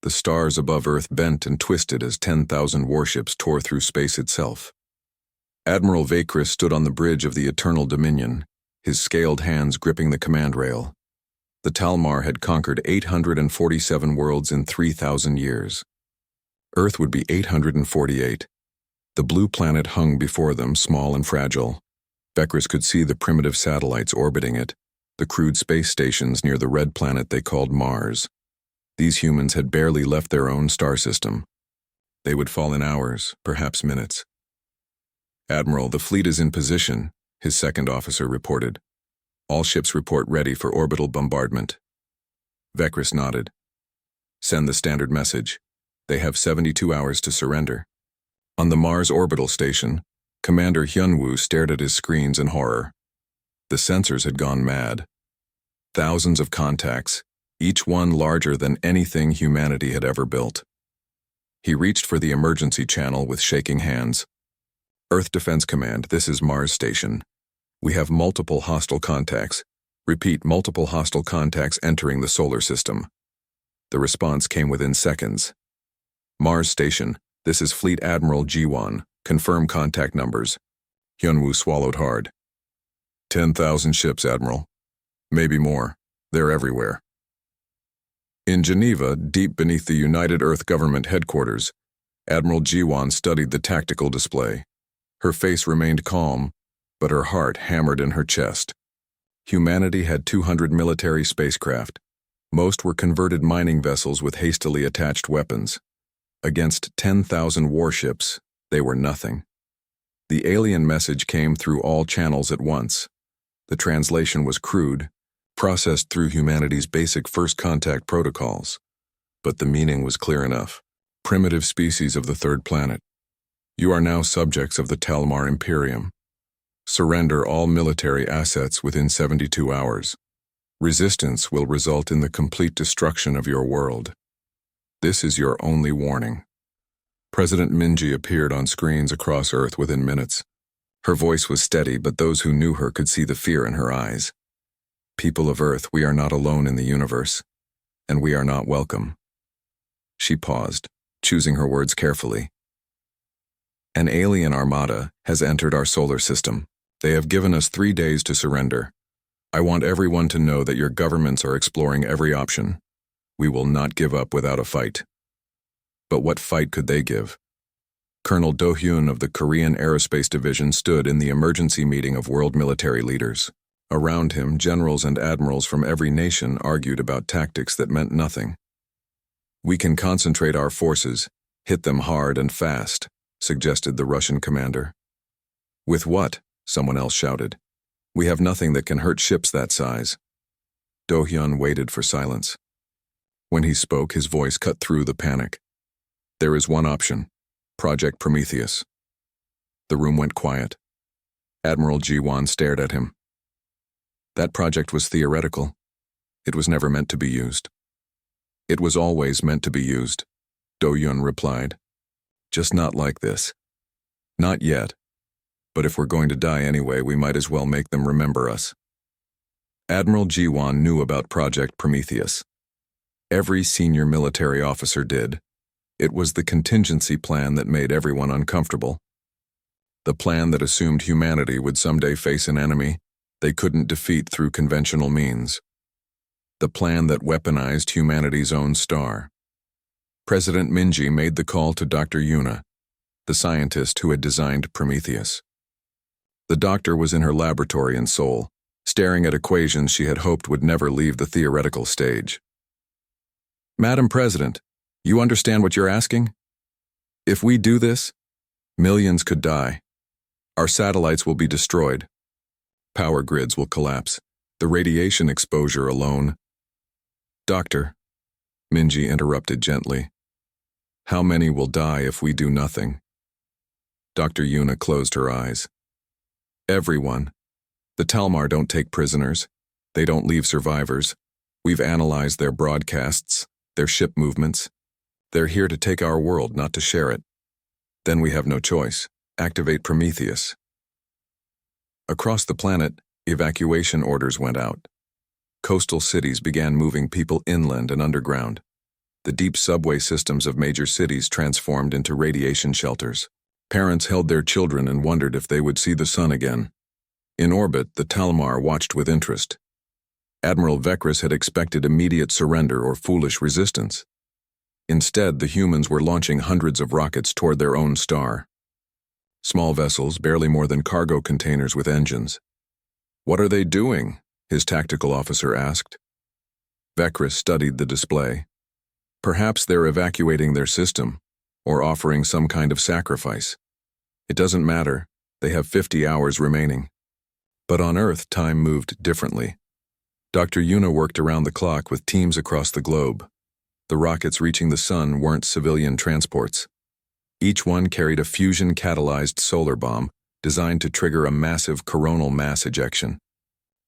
The stars above Earth bent and twisted as 10,000 warships tore through space itself. Admiral Vakris stood on the bridge of the Eternal Dominion, his scaled hands gripping the command rail. The Talmar had conquered 847 worlds in 3,000 years. Earth would be 848. The blue planet hung before them, small and fragile. Vakris could see the primitive satellites orbiting it, the crude space stations near the red planet they called Mars. These humans had barely left their own star system. They would fall in hours, perhaps minutes. "Admiral, the fleet is in position," his second officer reported. "All ships report ready for orbital bombardment." Vakris nodded. "Send the standard message. They have 72 hours to surrender." On the Mars orbital station, Commander Hyunwoo stared at his screens in horror. The sensors had gone mad. Thousands of contacts, each one larger than anything humanity had ever built. He reached for the emergency channel with shaking hands. "Earth Defense Command, this is Mars Station. We have multiple hostile contacts. Repeat, multiple hostile contacts entering the solar system." The response came within seconds. "Mars Station, this is Fleet Admiral Jiwon. Confirm contact numbers." Hyunwoo swallowed hard. 10,000 ships, Admiral. Maybe more. They're everywhere." In Geneva, deep beneath the United Earth Government headquarters, Admiral Jiwon studied the tactical display. Her face remained calm, but her heart hammered in her chest. Humanity had 200 military spacecraft. Most were converted mining vessels with hastily attached weapons. Against 10,000 warships, they were nothing. The alien message came through all channels at once. The translation was crude, processed through humanity's basic first contact protocols. But the meaning was clear enough. "Primitive species of the third planet. You are now subjects of the Talmar Imperium. Surrender all military assets within 72 hours. Resistance will result in the complete destruction of your world. This is your only warning." President Minji appeared on screens across Earth within minutes. Her voice was steady, but those who knew her could see the fear in her eyes. "People of Earth, we are not alone in the universe, and we are not welcome." She paused, choosing her words carefully. "An alien armada has entered our solar system. They have given us 3 days to surrender. I want everyone to know that your governments are exploring every option. We will not give up without a fight." But what fight could they give? Colonel Do-hyun of the Korean Aerospace Division stood in the emergency meeting of world military leaders. Around him, generals and admirals from every nation argued about tactics that meant nothing. "We can concentrate our forces, hit them hard and fast," suggested the Russian commander. "With what?" someone else shouted. "We have nothing that can hurt ships that size." Do-hyun waited for silence. When he spoke, his voice cut through the panic. "There is one option. Project Prometheus." The room went quiet. Admiral Jiwon stared at him. "That project was theoretical. It was never meant to be used." "It was always meant to be used," Do-hyun replied. "Just not like this. Not yet. But if we're going to die anyway, we might as well make them remember us." Admiral Jiwon knew about Project Prometheus. Every senior military officer did. It was the contingency plan that made everyone uncomfortable. The plan that assumed humanity would someday face an enemy they couldn't defeat through conventional means. The plan that weaponized humanity's own star. President Minji made the call to Dr. Yuna, the scientist who had designed Prometheus. The doctor was in her laboratory in Seoul, staring at equations she had hoped would never leave the theoretical stage. "Madam President, you understand what you're asking? If we do this, millions could die. Our satellites will be destroyed. Power grids will collapse. The radiation exposure alone—" "Doctor," Minji interrupted gently, "how many will die if we do nothing?" Dr. Yuna closed her eyes. "Everyone. The Talmar don't take prisoners. They don't leave survivors. We've analyzed their broadcasts, their ship movements. They're here to take our world, not to share it. Then we have no choice. Activate Prometheus." Across the planet, evacuation orders went out. Coastal cities began moving people inland and underground. The deep subway systems of major cities transformed into radiation shelters. Parents held their children and wondered if they would see the sun again. In orbit, the Talmar watched with interest. Admiral Vekris had expected immediate surrender or foolish resistance. Instead, the humans were launching hundreds of rockets toward their own star. Small vessels, barely more than cargo containers with engines. "What are they doing?" his tactical officer asked. Vekris studied the display. "Perhaps they're evacuating their system, or offering some kind of sacrifice. It doesn't matter, they have 50 hours remaining." But on Earth, time moved differently. Dr. Yuna worked around the clock with teams across the globe. The rockets reaching the sun weren't civilian transports. Each one carried a fusion-catalyzed solar bomb designed to trigger a massive coronal mass ejection.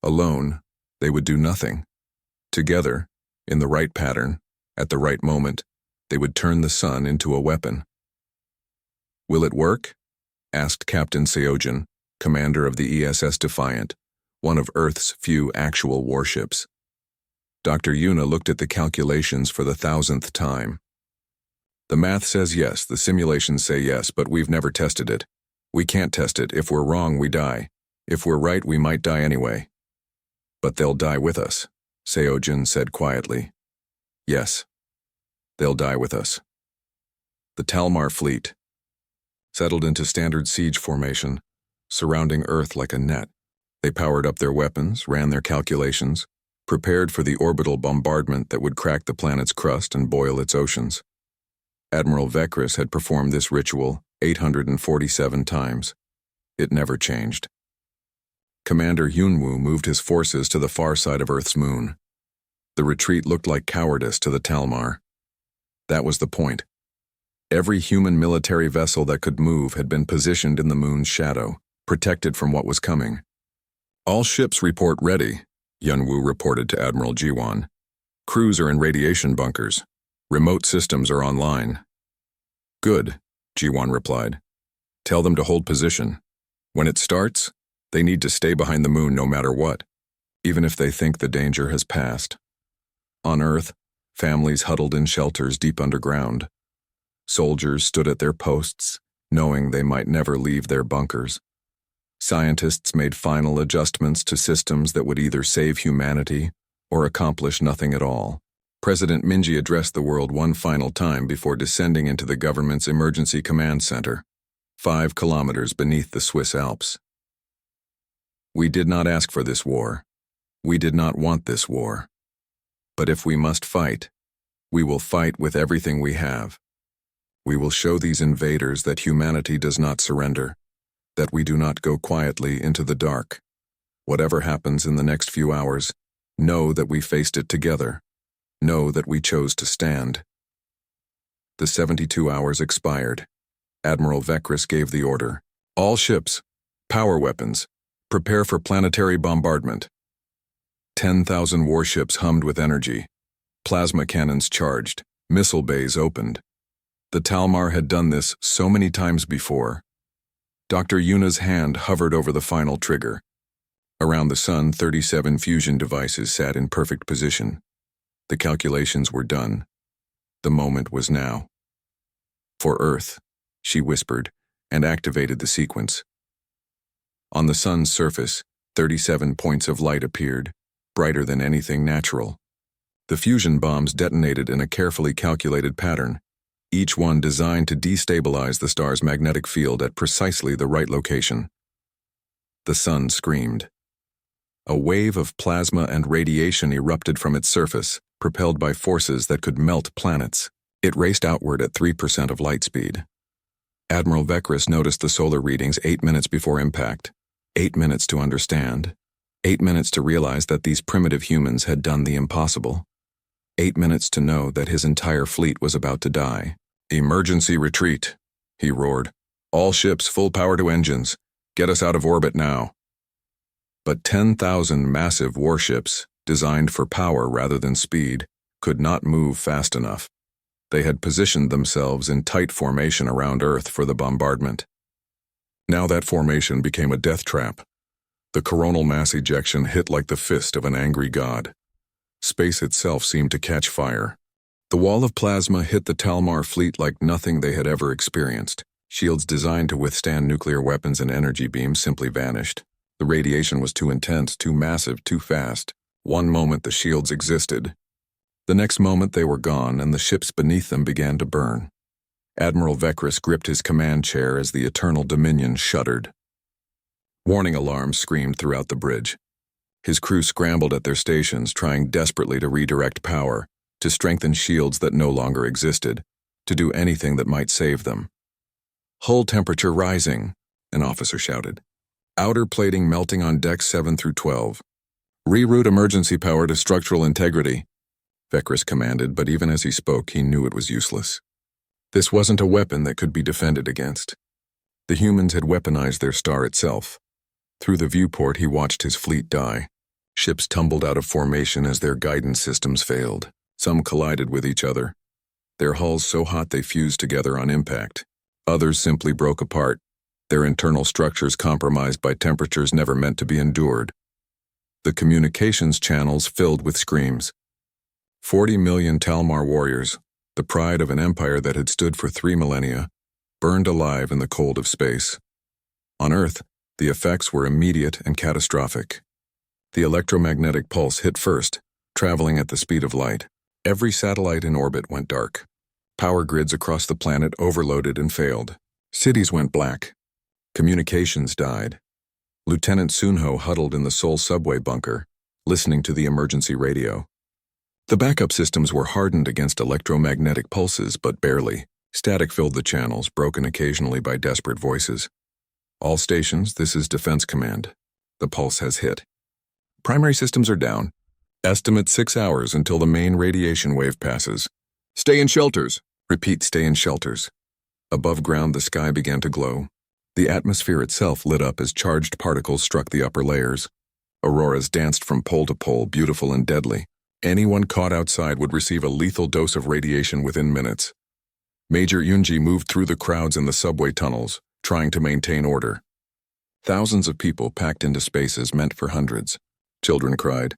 Alone, they would do nothing. Together, in the right pattern, at the right moment, they would turn the sun into a weapon. "Will it work?" asked Captain Seojin, commander of the ESS Defiant, one of Earth's few actual warships. Dr. Yuna looked at the calculations for the 1,000th time. "The math says yes, the simulations say yes, but we've never tested it. We can't test it. If we're wrong, we die. If we're right, we might die anyway." "But they'll die with us," Seojin said quietly. "Yes, they'll die with us." The Talmar fleet settled into standard siege formation, surrounding Earth like a net. They powered up their weapons, ran their calculations, prepared for the orbital bombardment that would crack the planet's crust and boil its oceans. Admiral Vekris had performed this ritual 847 times. It never changed. Commander Yunwoo moved his forces to the far side of Earth's moon. The retreat looked like cowardice to the Talmar. That was the point. Every human military vessel that could move had been positioned in the moon's shadow, protected from what was coming. "All ships report ready," Yunwoo reported to Admiral Jiwan. "Crews are in radiation bunkers. Remote systems are online." "Good," Jiwan replied. "Tell them to hold position. When it starts, they need to stay behind the moon no matter what, even if they think the danger has passed." On Earth, families huddled in shelters deep underground. Soldiers stood at their posts, knowing they might never leave their bunkers. Scientists made final adjustments to systems that would either save humanity or accomplish nothing at all. President Minji addressed the world one final time before descending into the government's emergency command center, 5 kilometers beneath the Swiss Alps. "We did not ask for this war. We did not want this war. But if we must fight, we will fight with everything we have. We will show these invaders that humanity does not surrender, that we do not go quietly into the dark. Whatever happens in the next few hours, know that we faced it together. Know that we chose to stand." The 72 hours expired. Admiral Vekris gave the order. "All ships, power weapons, prepare for planetary bombardment." 10,000 warships hummed with energy. Plasma cannons charged. Missile bays opened. The Talmar had done this so many times before. Dr. Yuna's hand hovered over the final trigger. Around the sun, 37 fusion devices sat in perfect position. The calculations were done. The moment was now. "For Earth," she whispered, and activated the sequence. On the sun's surface, 37 points of light appeared, brighter than anything natural. The fusion bombs detonated in a carefully calculated pattern, each one designed to destabilize the star's magnetic field at precisely the right location. The sun screamed. A wave of plasma and radiation erupted from its surface, propelled by forces that could melt planets. It raced outward at 3% of light speed. Admiral Vekris noticed the solar readings 8 minutes before impact. 8 minutes to understand. 8 minutes to realize that these primitive humans had done the impossible. 8 minutes to know that his entire fleet was about to die. "Emergency retreat," he roared. "All ships full power to engines. Get us out of orbit now." But 10,000 massive warships, designed for power rather than speed, could not move fast enough. They had positioned themselves in tight formation around Earth for the bombardment. Now that formation became a death trap. The coronal mass ejection hit like the fist of an angry god. Space itself seemed to catch fire. The wall of plasma hit the Talmar fleet like nothing they had ever experienced. Shields designed to withstand nuclear weapons and energy beams simply vanished. The radiation was too intense, too massive, too fast. One moment the shields existed. The next moment they were gone, and the ships beneath them began to burn. Admiral Vekris gripped his command chair as the Eternal Dominion shuddered. Warning alarms screamed throughout the bridge. His crew scrambled at their stations, trying desperately to redirect power, to strengthen shields that no longer existed, to do anything that might save them. "Hull temperature rising," an officer shouted. "Outer plating melting on decks 7 through 12. Reroute emergency power to structural integrity," Vekris commanded, but even as he spoke, he knew it was useless. This wasn't a weapon that could be defended against. The humans had weaponized their star itself. Through the viewport, he watched his fleet die. Ships tumbled out of formation as their guidance systems failed. Some collided with each other, their hulls so hot they fused together on impact. Others simply broke apart, their internal structures compromised by temperatures never meant to be endured. The communications channels filled with screams. 40 million Talmar warriors, the pride of an empire that had stood for 3 millennia, burned alive in the cold of space. On Earth, the effects were immediate and catastrophic. The electromagnetic pulse hit first, traveling at the speed of light. Every satellite in orbit went dark. Power grids across the planet overloaded and failed. Cities went black. Communications died. Lieutenant Sunho huddled in the Seoul subway bunker, listening to the emergency radio. The backup systems were hardened against electromagnetic pulses, but barely. Static filled the channels, broken occasionally by desperate voices. "All stations, this is Defense Command. The pulse has hit. Primary systems are down. Estimate 6 hours until the main radiation wave passes. Stay in shelters." Repeat, "Stay in shelters." Above ground, the sky began to glow. The atmosphere itself lit up as charged particles struck the upper layers. Auroras danced from pole to pole, beautiful and deadly. Anyone caught outside would receive a lethal dose of radiation within minutes. Major Yunji moved through the crowds in the subway tunnels, trying to maintain order. Thousands of people packed into spaces meant for hundreds. Children cried.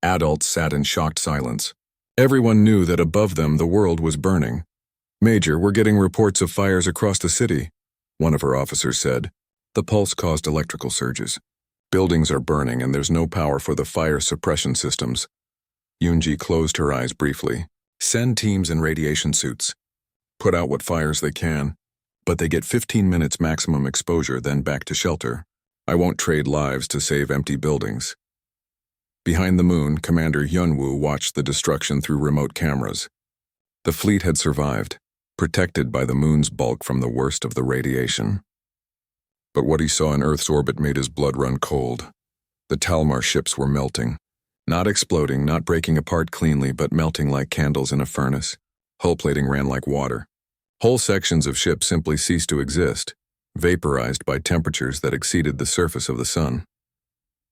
Adults sat in shocked silence. Everyone knew that above them the world was burning. "Major, we're getting reports of fires across the city," one of her officers said. The pulse caused electrical surges. "Buildings are burning and there's no power for the fire suppression systems." Yunji closed her eyes briefly. "Send teams in radiation suits. Put out what fires they can, but they get 15 minutes maximum exposure, then back to shelter. I won't trade lives to save empty buildings." Behind the moon, Commander Yunwoo watched the destruction through remote cameras. The fleet had survived, protected by the moon's bulk from the worst of the radiation. But what he saw in Earth's orbit made his blood run cold. The Talmar ships were melting. Not exploding, not breaking apart cleanly, but melting like candles in a furnace. Hull plating ran like water. Whole sections of ships simply ceased to exist, vaporized by temperatures that exceeded the surface of the sun.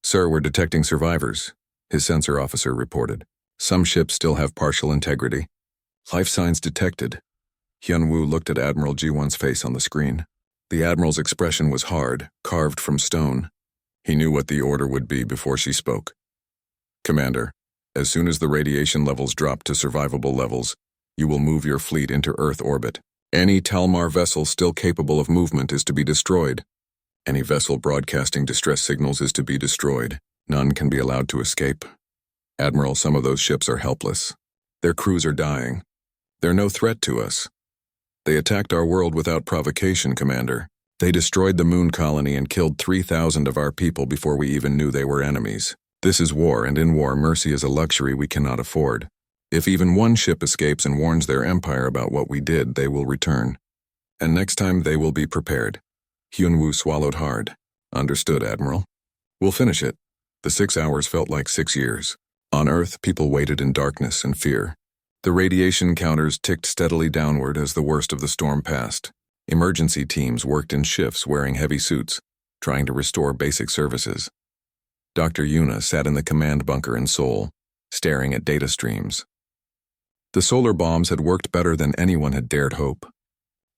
"Sir, we're detecting survivors," his sensor officer reported. "Some ships still have partial integrity." "Life signs detected." Hyunwoo looked at Admiral Ji-won's face on the screen. The Admiral's expression was hard, carved from stone. He knew what the order would be before she spoke. "Commander, as soon as the radiation levels drop to survivable levels, you will move your fleet into Earth orbit. Any Talmar vessel still capable of movement is to be destroyed. Any vessel broadcasting distress signals is to be destroyed. None can be allowed to escape. Admiral, some of those ships are helpless. Their crews are dying. They're no threat to us. They attacked our world without provocation, Commander. They destroyed the moon colony and killed 3,000 of our people before we even knew they were enemies. This is war, and in war, mercy is a luxury we cannot afford. If even one ship escapes and warns their empire about what we did, they will return. And next time they will be prepared." Hyunwoo swallowed hard. "Understood, Admiral. We'll finish it." The 6 hours felt like 6 years. On Earth, people waited in darkness and fear. The radiation counters ticked steadily downward as the worst of the storm passed. Emergency teams worked in shifts wearing heavy suits, trying to restore basic services. Dr. Yuna sat in the command bunker in Seoul, staring at data streams. The solar bombs had worked better than anyone had dared hope.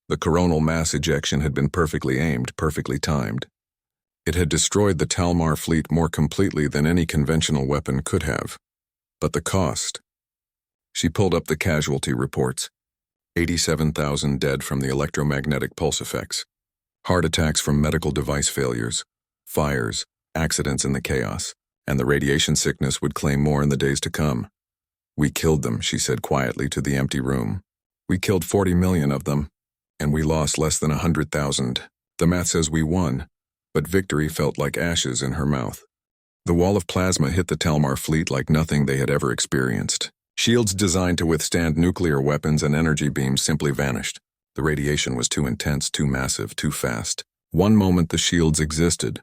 The coronal mass ejection had been perfectly aimed, perfectly timed. It had destroyed the Talmar fleet more completely than any conventional weapon could have. But the cost. She pulled up the casualty reports. 87,000 dead from the electromagnetic pulse effects. Heart attacks from medical device failures. Fires, accidents in the chaos. And the radiation sickness would claim more in the days to come. We killed them, she said quietly to the empty room. We killed 40 million of them, and we lost less than 100,000. The math says we won, but victory felt like ashes in her mouth. The wall of plasma hit the Talmar fleet like nothing they had ever experienced. Shields designed to withstand nuclear weapons and energy beams simply vanished. The radiation was too intense, too massive, too fast. One moment the shields existed.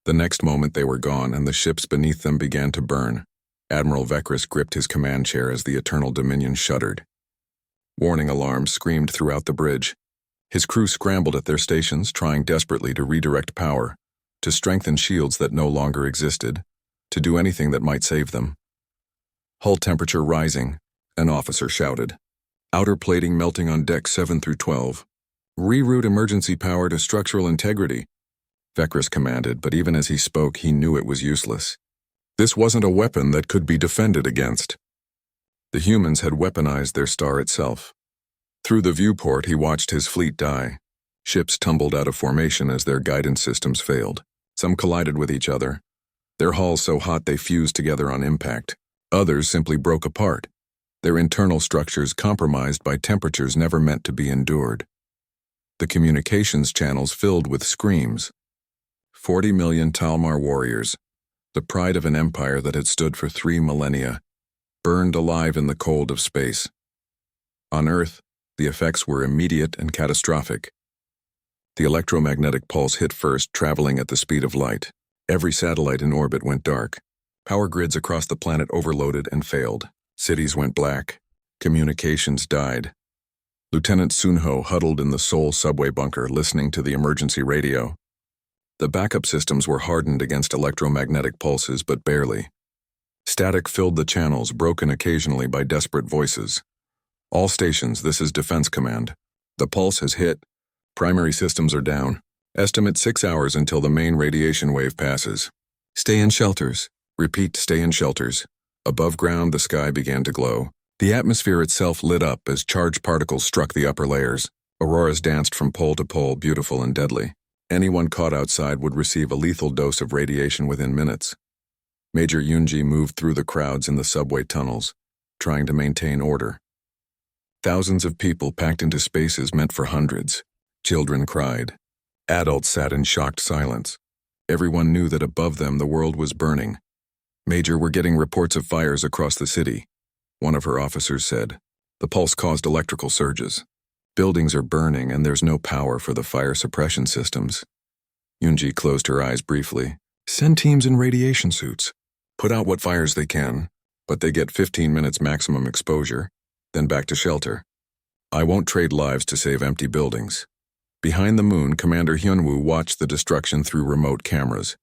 The next moment they were gone, and the ships beneath them began to burn. Admiral Vekris gripped his command chair as the Eternal Dominion shuddered. Warning alarms screamed throughout the bridge. His crew scrambled at their stations, trying desperately to redirect power, to strengthen shields that no longer existed, to do anything that might save them. Hull temperature rising, an officer shouted. Outer plating melting on decks 7 through 12. Reroute emergency power to structural integrity. Vekris commanded, but even as he spoke, he knew it was useless. This wasn't a weapon that could be defended against. The humans had weaponized their star itself. Through the viewport, he watched his fleet die. Ships tumbled out of formation as their guidance systems failed. Some collided with each other, their hulls so hot they fused together on impact. Others simply broke apart, their internal structures compromised by temperatures never meant to be endured. The communications channels filled with screams. 40 million Talmar warriors, the pride of an empire that had stood for 3 millennia, burned alive in the cold of space. On Earth, the effects were immediate and catastrophic. The electromagnetic pulse hit first, traveling at the speed of light. Every satellite in orbit went dark. Power grids across the planet overloaded and failed. Cities went black. Communications died. Lieutenant Sunho huddled in the Seoul subway bunker, listening to the emergency radio. The backup systems were hardened against electromagnetic pulses, but barely. Static filled the channels, broken occasionally by desperate voices. All stations, this is Defense Command. The pulse has hit. Primary systems are down. Estimate 6 hours until the main radiation wave passes. Stay in shelters. Repeat, stay in shelters. Above ground, the sky began to glow. The atmosphere itself lit up as charged particles struck the upper layers. Auroras danced from pole to pole, beautiful and deadly. Anyone caught outside would receive a lethal dose of radiation within minutes. Major Yunji moved through the crowds in the subway tunnels, trying to maintain order. Thousands of people packed into spaces meant for hundreds. Children cried. Adults sat in shocked silence. Everyone knew that above them the world was burning. Major, we're getting reports of fires across the city, one of her officers said. The pulse caused electrical surges. Buildings are burning and there's no power for the fire suppression systems. Yunji closed her eyes briefly. Send teams in radiation suits. Put out what fires they can, but they get 15 minutes maximum exposure, then back to shelter. I won't trade lives to save empty buildings. Behind the moon, Commander Hyunwoo watched the destruction through remote cameras.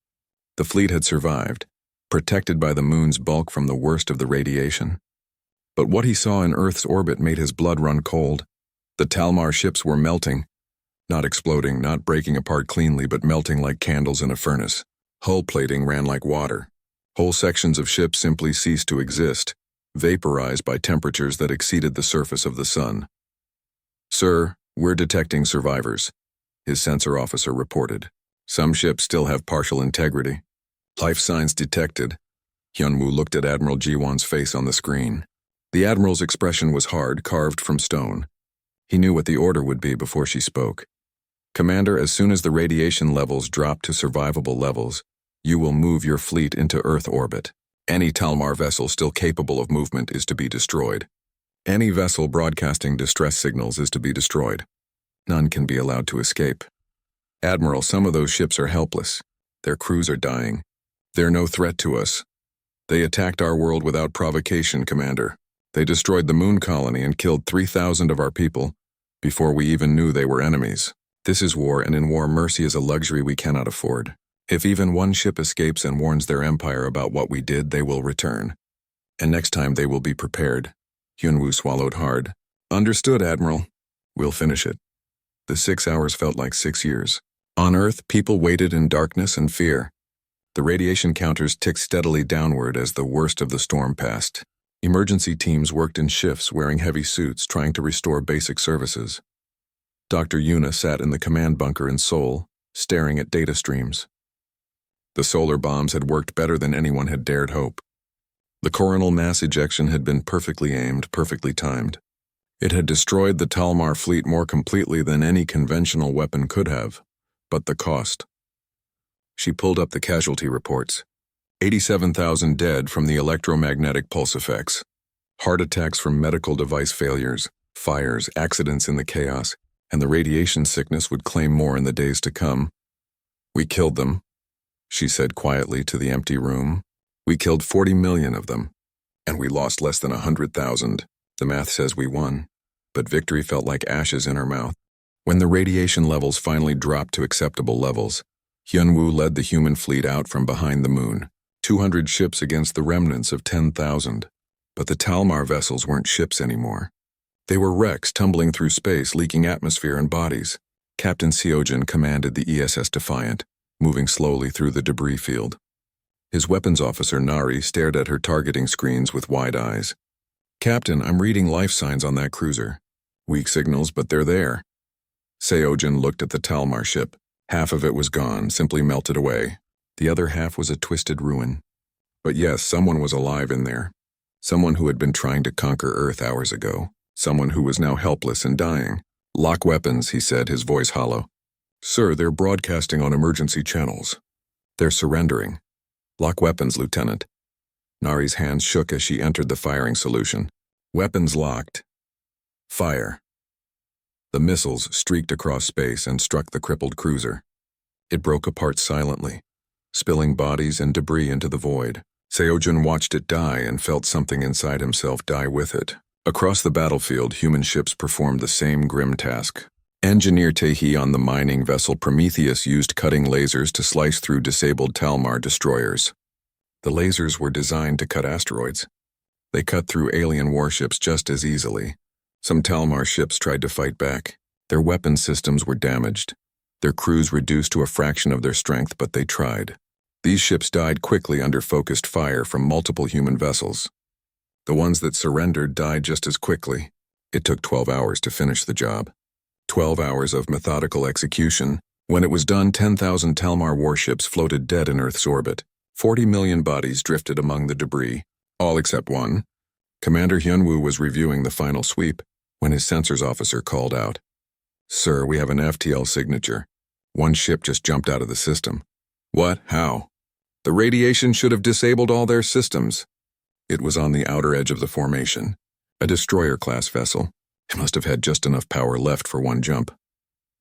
The fleet had survived, protected by the moon's bulk from the worst of the radiation. But what he saw in Earth's orbit made his blood run cold. The Talmar ships were melting, not exploding, not breaking apart cleanly, but melting like candles in a furnace. Hull plating ran like water. Whole sections of ships simply ceased to exist, vaporized by temperatures that exceeded the surface of the sun. Sir, we're detecting survivors, his sensor officer reported. Some ships still have partial integrity. Life signs detected. Hyunwoo looked at Admiral Jiwon's face on the screen. The Admiral's expression was hard, carved from stone. He knew what the order would be before she spoke. Commander, as soon as the radiation levels drop to survivable levels, you will move your fleet into Earth orbit. Any Talmar vessel still capable of movement is to be destroyed. Any vessel broadcasting distress signals is to be destroyed. None can be allowed to escape. Admiral, some of those ships are helpless. Their crews are dying. They're no threat to us. They attacked our world without provocation, Commander. They destroyed the moon colony and killed 3,000 of our people before we even knew they were enemies. This is war, and in war mercy is a luxury we cannot afford. If even one ship escapes and warns their empire about what we did, they will return. And next time they will be prepared. Hyunwoo swallowed hard. Understood, Admiral. We'll finish it. The 6 hours felt like 6 years. On Earth, people waited in darkness and fear. The radiation counters ticked steadily downward as the worst of the storm passed. Emergency teams worked in shifts wearing heavy suits trying to restore basic services. Dr. Yuna sat in the command bunker in Seoul, staring at data streams. The solar bombs had worked better than anyone had dared hope. The coronal mass ejection had been perfectly aimed, perfectly timed. It had destroyed the Talmar fleet more completely than any conventional weapon could have. But the cost. She pulled up the casualty reports. 87,000 dead from the electromagnetic pulse effects. Heart attacks from medical device failures, fires, accidents in the chaos, and the radiation sickness would claim more in the days to come. We killed them, she said quietly to the empty room. We killed 40 million of them, and we lost less than 100,000. The math says we won, but victory felt like ashes in her mouth. When the radiation levels finally dropped to acceptable levels, Hyunwoo led the human fleet out from behind the moon, 200 ships against the remnants of 10,000. But the Talmar vessels weren't ships anymore. They were wrecks tumbling through space, leaking atmosphere and bodies. Captain Seojin commanded the ESS Defiant, moving slowly through the debris field. His weapons officer, Nari, stared at her targeting screens with wide eyes. Captain, I'm reading life signs on that cruiser. Weak signals, but they're there. Seojin looked at the Talmar ship. Half of it was gone, simply melted away. The other half was a twisted ruin. But yes, someone was alive in there. Someone who had been trying to conquer Earth hours ago. Someone who was now helpless and dying. Lock weapons, he said, his voice hollow. Sir, they're broadcasting on emergency channels. They're surrendering. Lock weapons, Lieutenant. Nari's hands shook as she entered the firing solution. Weapons locked. Fire. The missiles streaked across space and struck the crippled cruiser. It broke apart silently, spilling bodies and debris into the void. Seojin watched it die and felt something inside himself die with it. Across the battlefield, human ships performed the same grim task. Engineer Tae-hee on the mining vessel Prometheus used cutting lasers to slice through disabled Talmar destroyers. The lasers were designed to cut asteroids. They cut through alien warships just as easily. Some Talmar ships tried to fight back. Their weapon systems were damaged. Their crews reduced to a fraction of their strength, but they tried. These ships died quickly under focused fire from multiple human vessels. The ones that surrendered died just as quickly. It took 12 hours to finish the job. 12 hours of methodical execution. When it was done, 10,000 Talmar warships floated dead in Earth's orbit. 40 million bodies drifted among the debris, all except one. Commander Hyunwoo was reviewing the final sweep when his sensors officer called out. Sir, we have an FTL signature. One ship just jumped out of the system. What? How? The radiation should have disabled all their systems. It was on the outer edge of the formation. A destroyer-class vessel. It must have had just enough power left for one jump.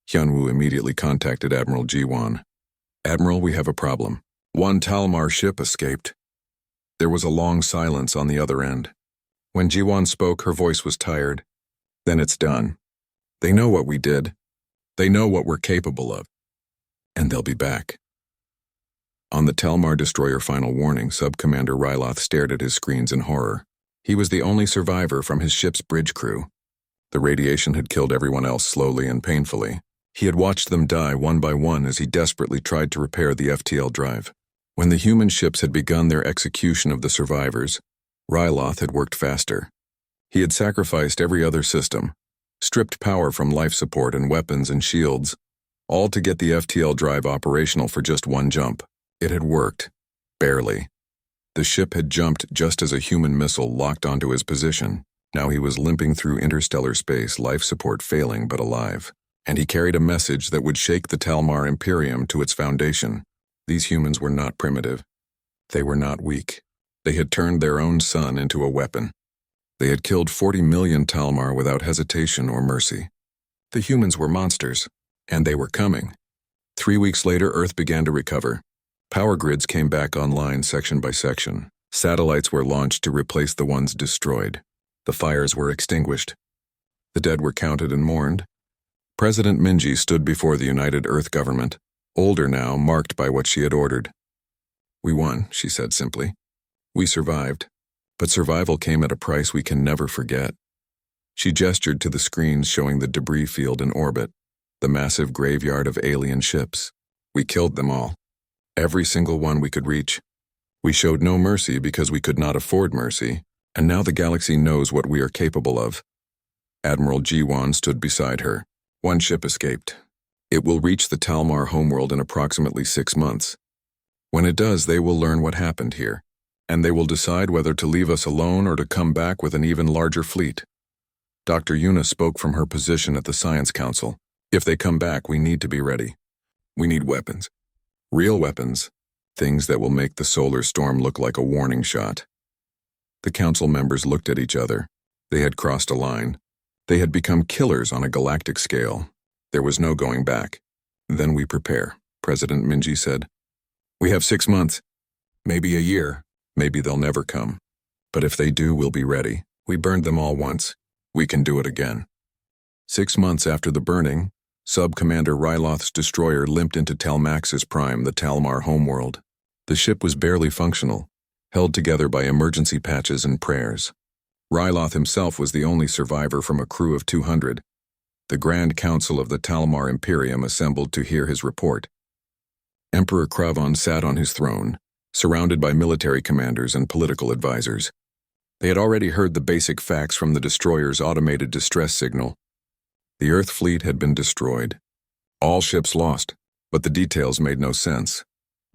Hyunwoo immediately contacted Admiral Ji-won. Admiral, we have a problem. One Talmar ship escaped. There was a long silence on the other end. When Ji-won spoke, her voice was tired. Then it's done. They know what we did. They know what we're capable of. And they'll be back. On the Talmar destroyer final warning, Sub-Commander Ryloth stared at his screens in horror. He was the only survivor from his ship's bridge crew. The radiation had killed everyone else slowly and painfully. He had watched them die one by one as he desperately tried to repair the FTL drive. When the human ships had begun their execution of the survivors, Ryloth had worked faster. He had sacrificed every other system, stripped power from life support and weapons and shields, all to get the FTL drive operational for just one jump. It had worked. Barely. The ship had jumped just as a human missile locked onto his position. Now he was limping through interstellar space, life support failing but alive. And he carried a message that would shake the Talmar Imperium to its foundation. These humans were not primitive. They were not weak. They had turned their own sun into a weapon. They had killed 40 million Talmar without hesitation or mercy. The humans were monsters, and they were coming. 3 weeks later, Earth began to recover. Power grids came back online section by section. Satellites were launched to replace the ones destroyed. The fires were extinguished. The dead were counted and mourned. President Minji stood before the United Earth government, older now, marked by what she had ordered. We won, she said simply. We survived, but survival came at a price we can never forget. She gestured to the screens showing the debris field in orbit, the massive graveyard of alien ships. We killed them all. Every single one we could reach. We showed no mercy because we could not afford mercy, And now the galaxy knows what we are capable of. Admiral Jiwan stood beside her. One ship escaped. It will reach the Talmar homeworld in approximately 6 months. When it does, they will learn what happened here, and they will decide whether to leave us alone or to come back with an even larger fleet. Dr. Yuna spoke from her position at the Science Council. If they come back, we need to be ready. We need weapons. Real weapons. Things that will make the solar storm look like a warning shot. The council members looked at each other. They had crossed a line. They had become killers on a galactic scale. There was no going back. Then we prepare, President Minji said. We have 6 months. Maybe a year. Maybe they'll never come. But if they do, we'll be ready. We burned them all once. We can do it again. 6 months after the burning, Sub-Commander Ryloth's destroyer limped into Talmaxis Prime, the Talmar homeworld. The ship was barely functional, held together by emergency patches and prayers. Ryloth himself was the only survivor from a crew of 200. The Grand Council of the Talmar Imperium assembled to hear his report. Emperor Kravon sat on his throne, surrounded by military commanders and political advisors. They had already heard the basic facts from the destroyer's automated distress signal. The Earth fleet had been destroyed. All ships lost, but the details made no sense.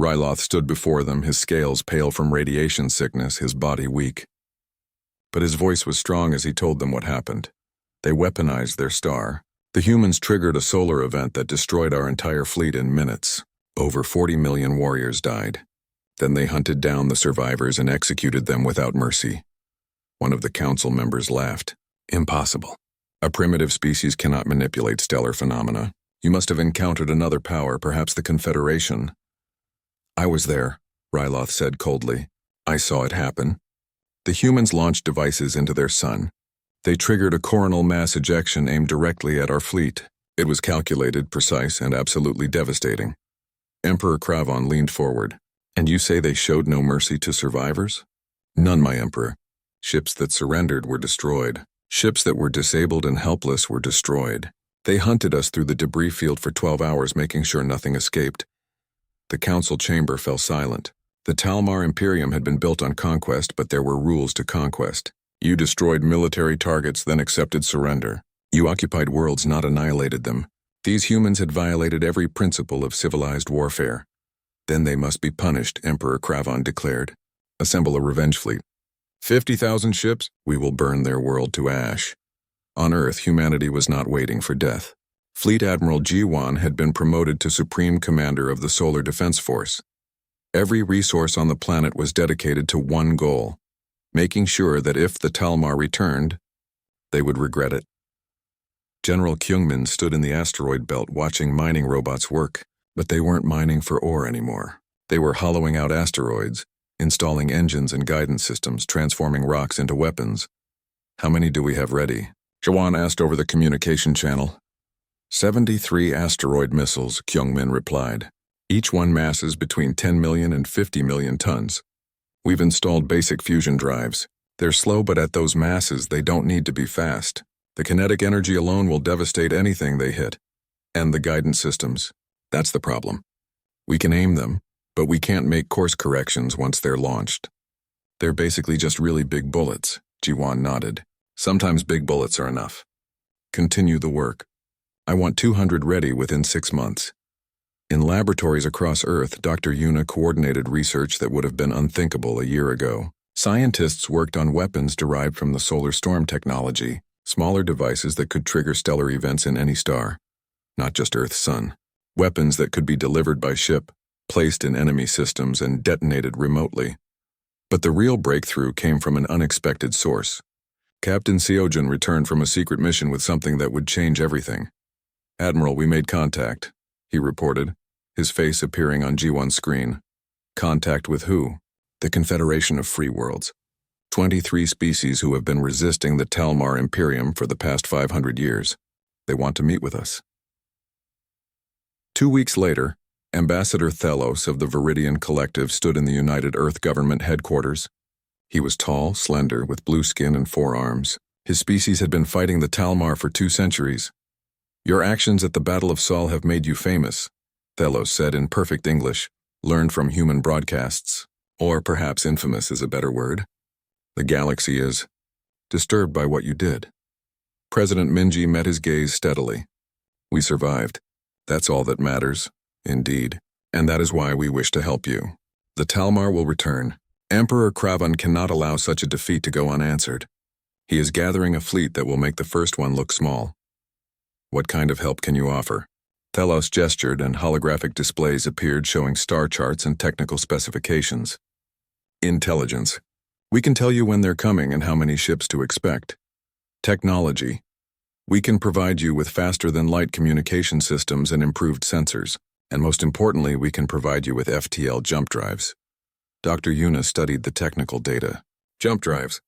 Ryloth stood before them, his scales pale from radiation sickness, his body weak. But his voice was strong as he told them what happened. They weaponized their star. The humans triggered a solar event that destroyed our entire fleet in minutes. Over 40 million warriors died. Then they hunted down the survivors and executed them without mercy. One of the council members laughed. Impossible. A primitive species cannot manipulate stellar phenomena. You must have encountered another power, perhaps the Confederation. I was there, Ryloth said coldly. I saw it happen. The humans launched devices into their sun. They triggered a coronal mass ejection aimed directly at our fleet. It was calculated, precise, and absolutely devastating. Emperor Kravon leaned forward. And you say they showed no mercy to survivors? None, my emperor. Ships that surrendered were destroyed. Ships that were disabled and helpless were destroyed. They hunted us through the debris field for 12 hours, making sure nothing escaped. The council chamber fell silent. The Talmar Imperium had been built on conquest, but there were rules to conquest. You destroyed military targets, then accepted surrender. You occupied worlds, not annihilated them. These humans had violated every principle of civilized warfare. Then they must be punished, Emperor Kravon declared. Assemble a revenge fleet. 50,000 ships? We will burn their world to ash. On Earth, humanity was not waiting for death. Fleet Admiral Jiwan had been promoted to Supreme Commander of the Solar Defense Force. Every resource on the planet was dedicated to one goal, making sure that if the Talmar returned, they would regret it. General Kyungmin stood in the asteroid belt watching mining robots work, but they weren't mining for ore anymore. They were hollowing out asteroids, installing engines and guidance systems, transforming rocks into weapons. How many do we have ready? Jawan asked over the communication channel. 73 asteroid missiles, Kyungmin replied. Each one masses between 10 million and 50 million tons. We've installed basic fusion drives. They're slow, but at those masses, they don't need to be fast. The kinetic energy alone will devastate anything they hit. And the guidance systems. That's the problem. We can aim them, but we can't make course corrections once they're launched. They're basically just really big bullets, Jiwan nodded. Sometimes big bullets are enough. Continue the work. I want 200 ready within 6 months. In laboratories across Earth, Dr. Yuna coordinated research that would have been unthinkable a year ago. Scientists worked on weapons derived from the solar storm technology, smaller devices that could trigger stellar events in any star, not just Earth's sun. Weapons that could be delivered by ship, placed in enemy systems, and detonated remotely. But the real breakthrough came from an unexpected source. Captain Seojin returned from a secret mission with something that would change everything. Admiral, we made contact, he reported, his face appearing on G1's screen. Contact with who? The Confederation of Free Worlds. 23 species who have been resisting the Talmar Imperium for the past 500 years. They want to meet with us. 2 weeks later, Ambassador Thelos of the Viridian Collective stood in the United Earth Government headquarters. He was tall, slender, with blue skin and 4 arms. His species had been fighting the Talmar for 2 centuries. Your actions at the Battle of Sol have made you famous, Thelos said in perfect English, learned from human broadcasts. Or perhaps infamous is a better word. The galaxy is disturbed by what you did. President Minji met his gaze steadily. We survived. That's all that matters, indeed. And that is why we wish to help you. The Talmar will return. Emperor Kravan cannot allow such a defeat to go unanswered. He is gathering a fleet that will make the first one look small. What kind of help can you offer? Telos gestured and holographic displays appeared showing star charts and technical specifications. Intelligence. We can tell you when they're coming and how many ships to expect. Technology. We can provide you with faster-than-light communication systems and improved sensors. And most importantly, we can provide you with FTL jump drives. Dr. Yuna studied the technical data. Jump drives.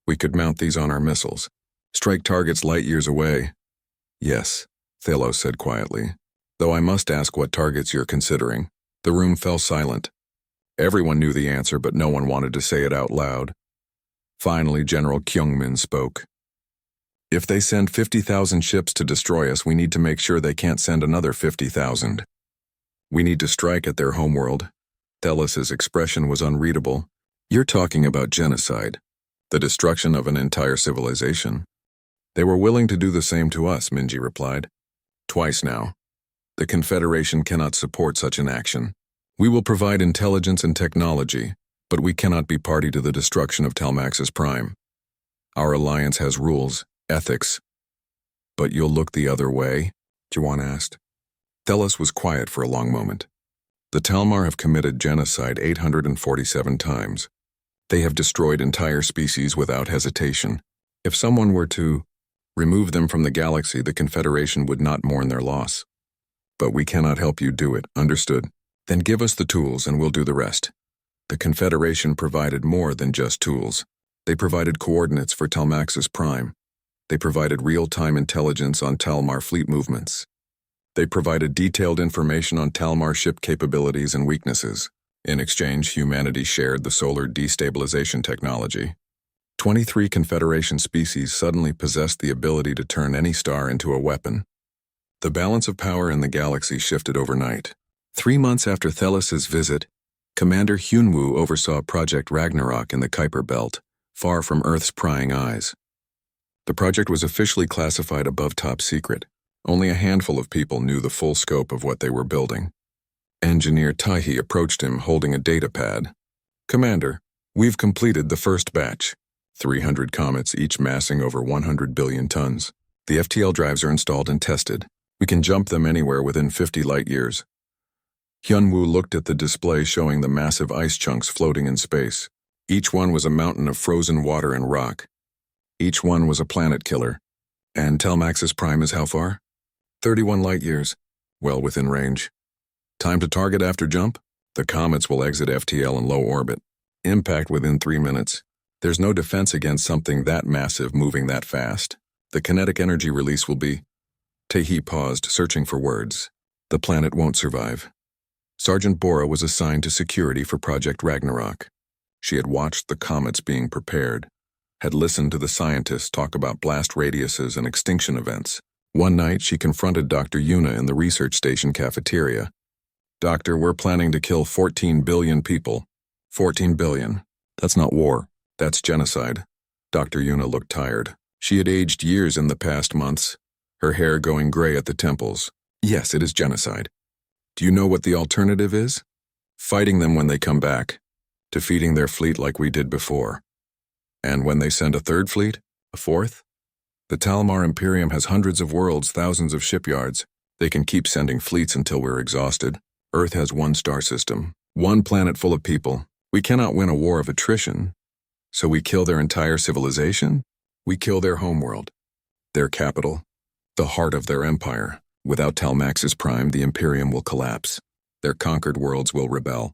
We could mount these on our missiles. Strike targets light years away. Yes, Thelos said quietly. Though I must ask what targets you're considering. The room fell silent. Everyone knew the answer, but no one wanted to say it out loud. Finally, General Kyungmin spoke. If they send 50,000 ships to destroy us, we need to make sure they can't send another 50,000. We need to strike at their homeworld. Thelos' expression was unreadable. You're talking about genocide. The destruction of an entire civilization. They were willing to do the same to us, Minji replied. Twice now. The Confederation cannot support such an action. We will provide intelligence and technology, but we cannot be party to the destruction of Talmaxis Prime. Our alliance has rules, ethics. But you'll look the other way? Juwan asked. Thelos was quiet for a long moment. The Talmar have committed genocide 847 times. They have destroyed entire species without hesitation. If someone were to remove them from the galaxy, the Confederation would not mourn their loss. But we cannot help you do it, understood? Then give us the tools and we'll do the rest. The Confederation provided more than just tools. They provided coordinates for Talmaxis Prime. They provided real-time intelligence on Talmar fleet movements. They provided detailed information on Talmar ship capabilities and weaknesses. In exchange, humanity shared the solar destabilization technology. 23 Confederation species suddenly possessed the ability to turn any star into a weapon. The balance of power in the galaxy shifted overnight. 3 months after Thelos' visit, Commander Hyunwoo oversaw Project Ragnarok in the Kuiper Belt, far from Earth's prying eyes. The project was officially classified above top secret. Only a handful of people knew the full scope of what they were building. Engineer Taihi approached him holding a data pad. Commander, we've completed the first batch. 300 comets, each massing over 100 billion tons. The FTL drives are installed and tested. We can jump them anywhere within 50 light years. Hyunwoo looked at the display showing the massive ice chunks floating in space. Each one was a mountain of frozen water and rock. Each one was a planet killer. And Talmaxis Prime is how far? 31 light years. Well within range. Time to target after jump? The comets will exit FTL in low orbit. Impact within 3 minutes. There's no defense against something that massive moving that fast. The kinetic energy release will be... Taehi paused, searching for words. The planet won't survive. Sergeant Bora was assigned to security for Project Ragnarok. She had watched the comets being prepared, had listened to the scientists talk about blast radiuses and extinction events. One night, she confronted Dr. Yuna in the research station cafeteria. Doctor, we're planning to kill 14 billion people. 14 billion. That's not war. That's genocide. Dr. Yuna looked tired. She had aged years in the past months, her hair going gray at the temples. Yes, it is genocide. Do you know what the alternative is? Fighting them when they come back. Defeating their fleet like we did before. And when they send a third fleet? A fourth? The Talmar Imperium has hundreds of worlds, thousands of shipyards. They can keep sending fleets until we're exhausted. Earth has one star system, one planet full of people. We cannot win a war of attrition. So we kill their entire civilization? We kill their homeworld, their capital, the heart of their empire. Without Talmaxis Prime, the Imperium will collapse. Their conquered worlds will rebel.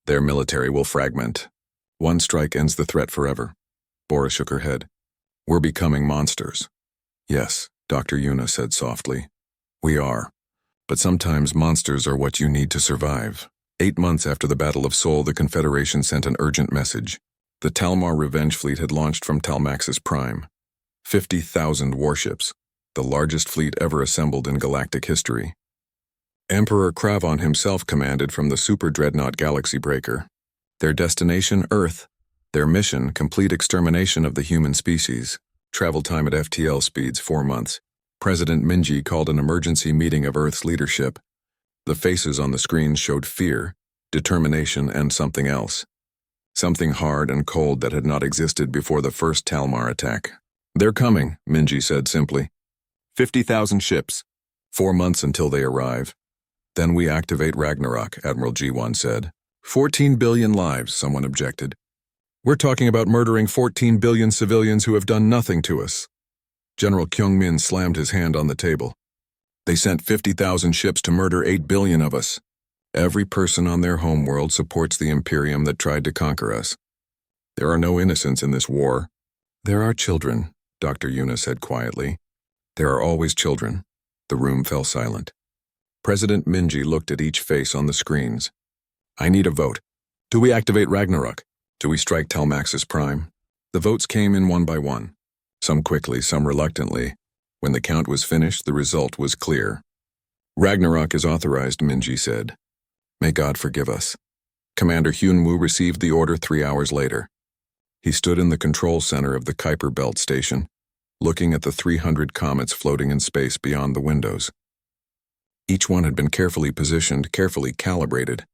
Their military will fragment. One strike ends the threat forever. Bora shook her head. We're becoming monsters. Yes, Dr. Yuna said softly. We are. But sometimes monsters are what you need to survive. 8 months after the Battle of Seoul, the Confederation sent an urgent message. The Talmar Revenge Fleet had launched from Talmaxis Prime. 50,000 warships, the largest fleet ever assembled in galactic history. Emperor Kravan himself commanded from the super dreadnought Galaxy Breaker. Their destination, Earth, Their mission, complete extermination of the human species. Travel time at FTL speeds 4 months. President Minji called an emergency meeting of Earth's leadership. The faces on the screens showed fear, determination, and something else. Something hard and cold that had not existed before the first Talmar attack. "They're coming," Minji said simply. 50,000 ships. 4 months until they arrive. "Then we activate Ragnarok," Admiral G1 said. 14 billion lives, someone objected. "We're talking about murdering 14 billion civilians who have done nothing to us." General Kyung-min slammed his hand on the table. "They sent 50,000 ships to murder 8 billion of us. Every person on their homeworld supports the Imperium that tried to conquer us. There are no innocents in this war." "There are children," Dr. Yuna said quietly. "There are always children." The room fell silent. President Minji looked at each face on the screens. "I need a vote. Do we activate Ragnarok? Do we strike Telmaxis Prime?" The votes came in one by one. Some quickly, some reluctantly. When the count was finished, the result was clear. "Ragnarok is authorized," Minji said. "May God forgive us." Commander Hyunwoo received the order 3 hours later. He stood in the control center of the Kuiper Belt station, looking at the 300 comets floating in space beyond the windows. Each one had been carefully positioned, carefully calibrated.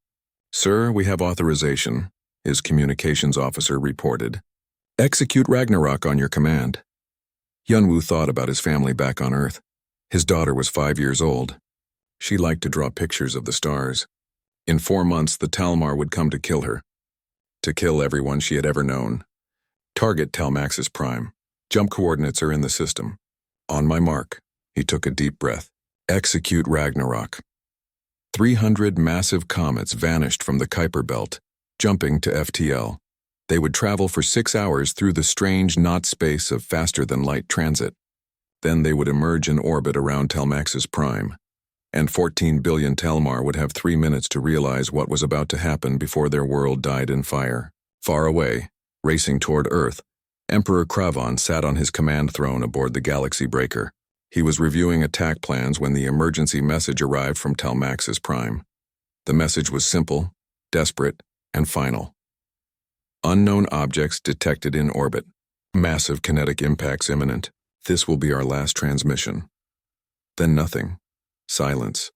"Sir, we have authorization," his communications officer reported. "Execute Ragnarok on your command." Hyunwoo thought about his family back on Earth. His daughter was 5 years old. She liked to draw pictures of the stars. In 4 months, the Talmar would come to kill her. To kill everyone she had ever known. Target Telmaxis Prime. Jump coordinates are in the system. On my mark. He took a deep breath. Execute Ragnarok. 300 massive comets vanished from the Kuiper Belt, jumping to FTL. They would travel for 6 hours through the strange knot space of faster-than-light transit. Then they would emerge in orbit around Telmaxis Prime. And 14 billion Telmar would have 3 minutes to realize what was about to happen before their world died in fire. Far away, racing toward Earth, Emperor Kravon sat on his command throne aboard the Galaxy Breaker. He was reviewing attack plans when the emergency message arrived from Telmaxis Prime. The message was simple, desperate, and final. Unknown objects detected in orbit. Massive kinetic impacts imminent. This will be our last transmission. Then nothing. Silence.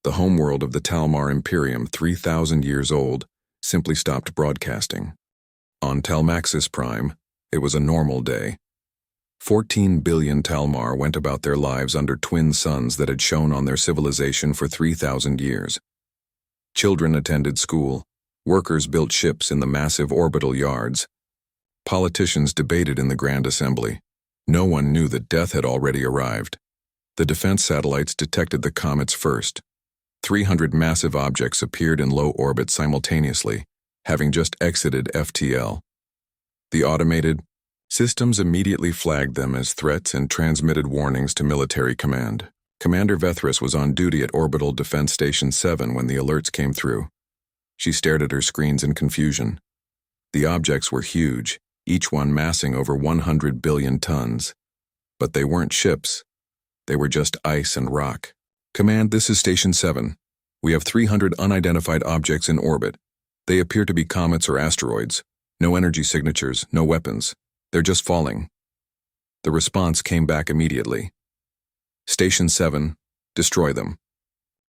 The homeworld of the Talmar Imperium, 3,000 years old, simply stopped broadcasting. On Telmaxis Prime, it was a normal day. 14 billion Talmar went about their lives under twin suns that had shone on their civilization for 3,000 years. Children attended school. Workers built ships in the massive orbital yards. Politicians debated in the Grand Assembly. No one knew that death had already arrived. The defense satellites detected the comets first. 300 massive objects appeared in low orbit simultaneously, having just exited FTL. The automated systems immediately flagged them as threats and transmitted warnings to military command. Commander Vethris was on duty at Orbital Defense Station 7 when the alerts came through. She stared at her screens in confusion. The objects were huge, each one massing over 100 billion tons. But they weren't ships. They were just ice and rock. "Command, this is Station 7. We have 300 unidentified objects in orbit. They appear to be comets or asteroids. No energy signatures, no weapons. They're just falling." The response came back immediately. "Station 7, destroy them.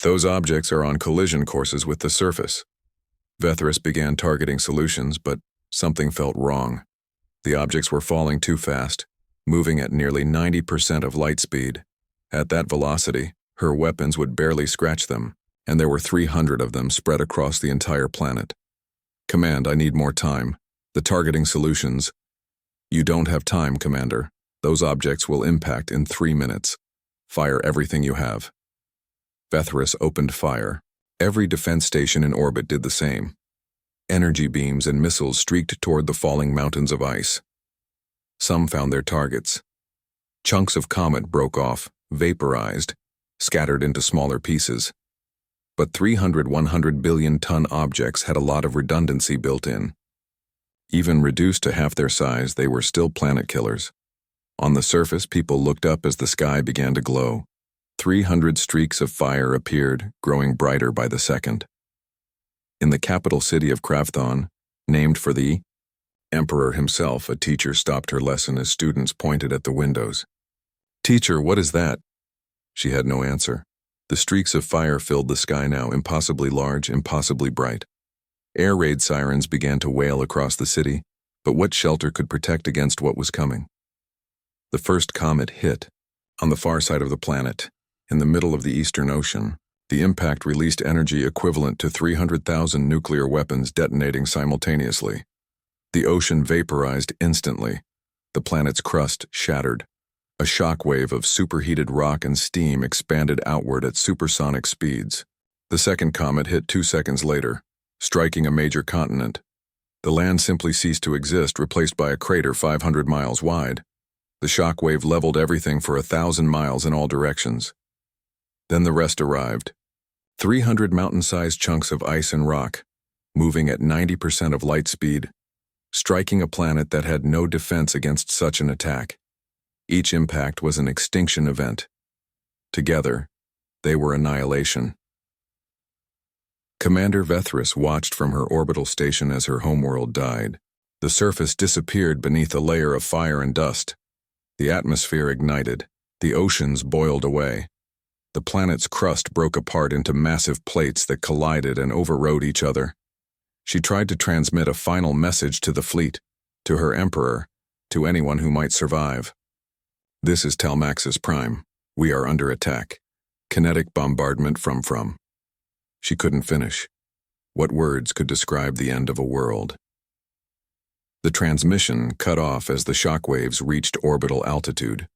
Those objects are on collision courses with the surface." Vethris began targeting solutions, but something felt wrong. The objects were falling too fast, moving at nearly 90% of light speed. At that velocity, her weapons would barely scratch them, and there were 300 of them spread across the entire planet. "Command, I need more time. The targeting solutions." "You don't have time, Commander. Those objects will impact in 3 minutes. Fire everything you have." Vethris opened fire. Every defense station in orbit did the same. Energy beams and missiles streaked toward the falling mountains of ice. Some found their targets. Chunks of comet broke off, vaporized, scattered into smaller pieces. But 300 100 billion ton objects had a lot of redundancy built in. Even reduced to half their size, they were still planet killers. On the surface, people looked up as the sky began to glow. 300 streaks of fire appeared, growing brighter by the second. In the capital city of Krafthon, named for the Emperor himself, a teacher, stopped her lesson as students pointed at the windows. "Teacher, what is that?" She had no answer. The streaks of fire filled the sky now, impossibly large, impossibly bright. Air raid sirens began to wail across the city, but what shelter could protect against what was coming? The first comet hit. On the far side of the planet, in the middle of the Eastern Ocean, the impact released energy equivalent to 300,000 nuclear weapons detonating simultaneously. The ocean vaporized instantly. The planet's crust shattered. A shockwave of superheated rock and steam expanded outward at supersonic speeds. The second comet hit 2 seconds later, striking a major continent. The land simply ceased to exist, replaced by a crater 500 miles wide. The shockwave leveled everything for 1,000 miles in all directions. Then the rest arrived. 300 mountain-sized chunks of ice and rock, moving at 90% of light speed, striking a planet that had no defense against such an attack. Each impact was an extinction event. Together, they were annihilation. Commander Vethris watched from her orbital station as her homeworld died. The surface disappeared beneath a layer of fire and dust. The atmosphere ignited. The oceans boiled away. The planet's crust broke apart into massive plates that collided and overrode each other. She tried to transmit a final message to the fleet, to her emperor, to anyone who might survive. "This is Talmaxis Prime. We are under attack. Kinetic bombardment from." She couldn't finish. What words could describe the end of a world? The transmission cut off as the shockwaves reached orbital altitude.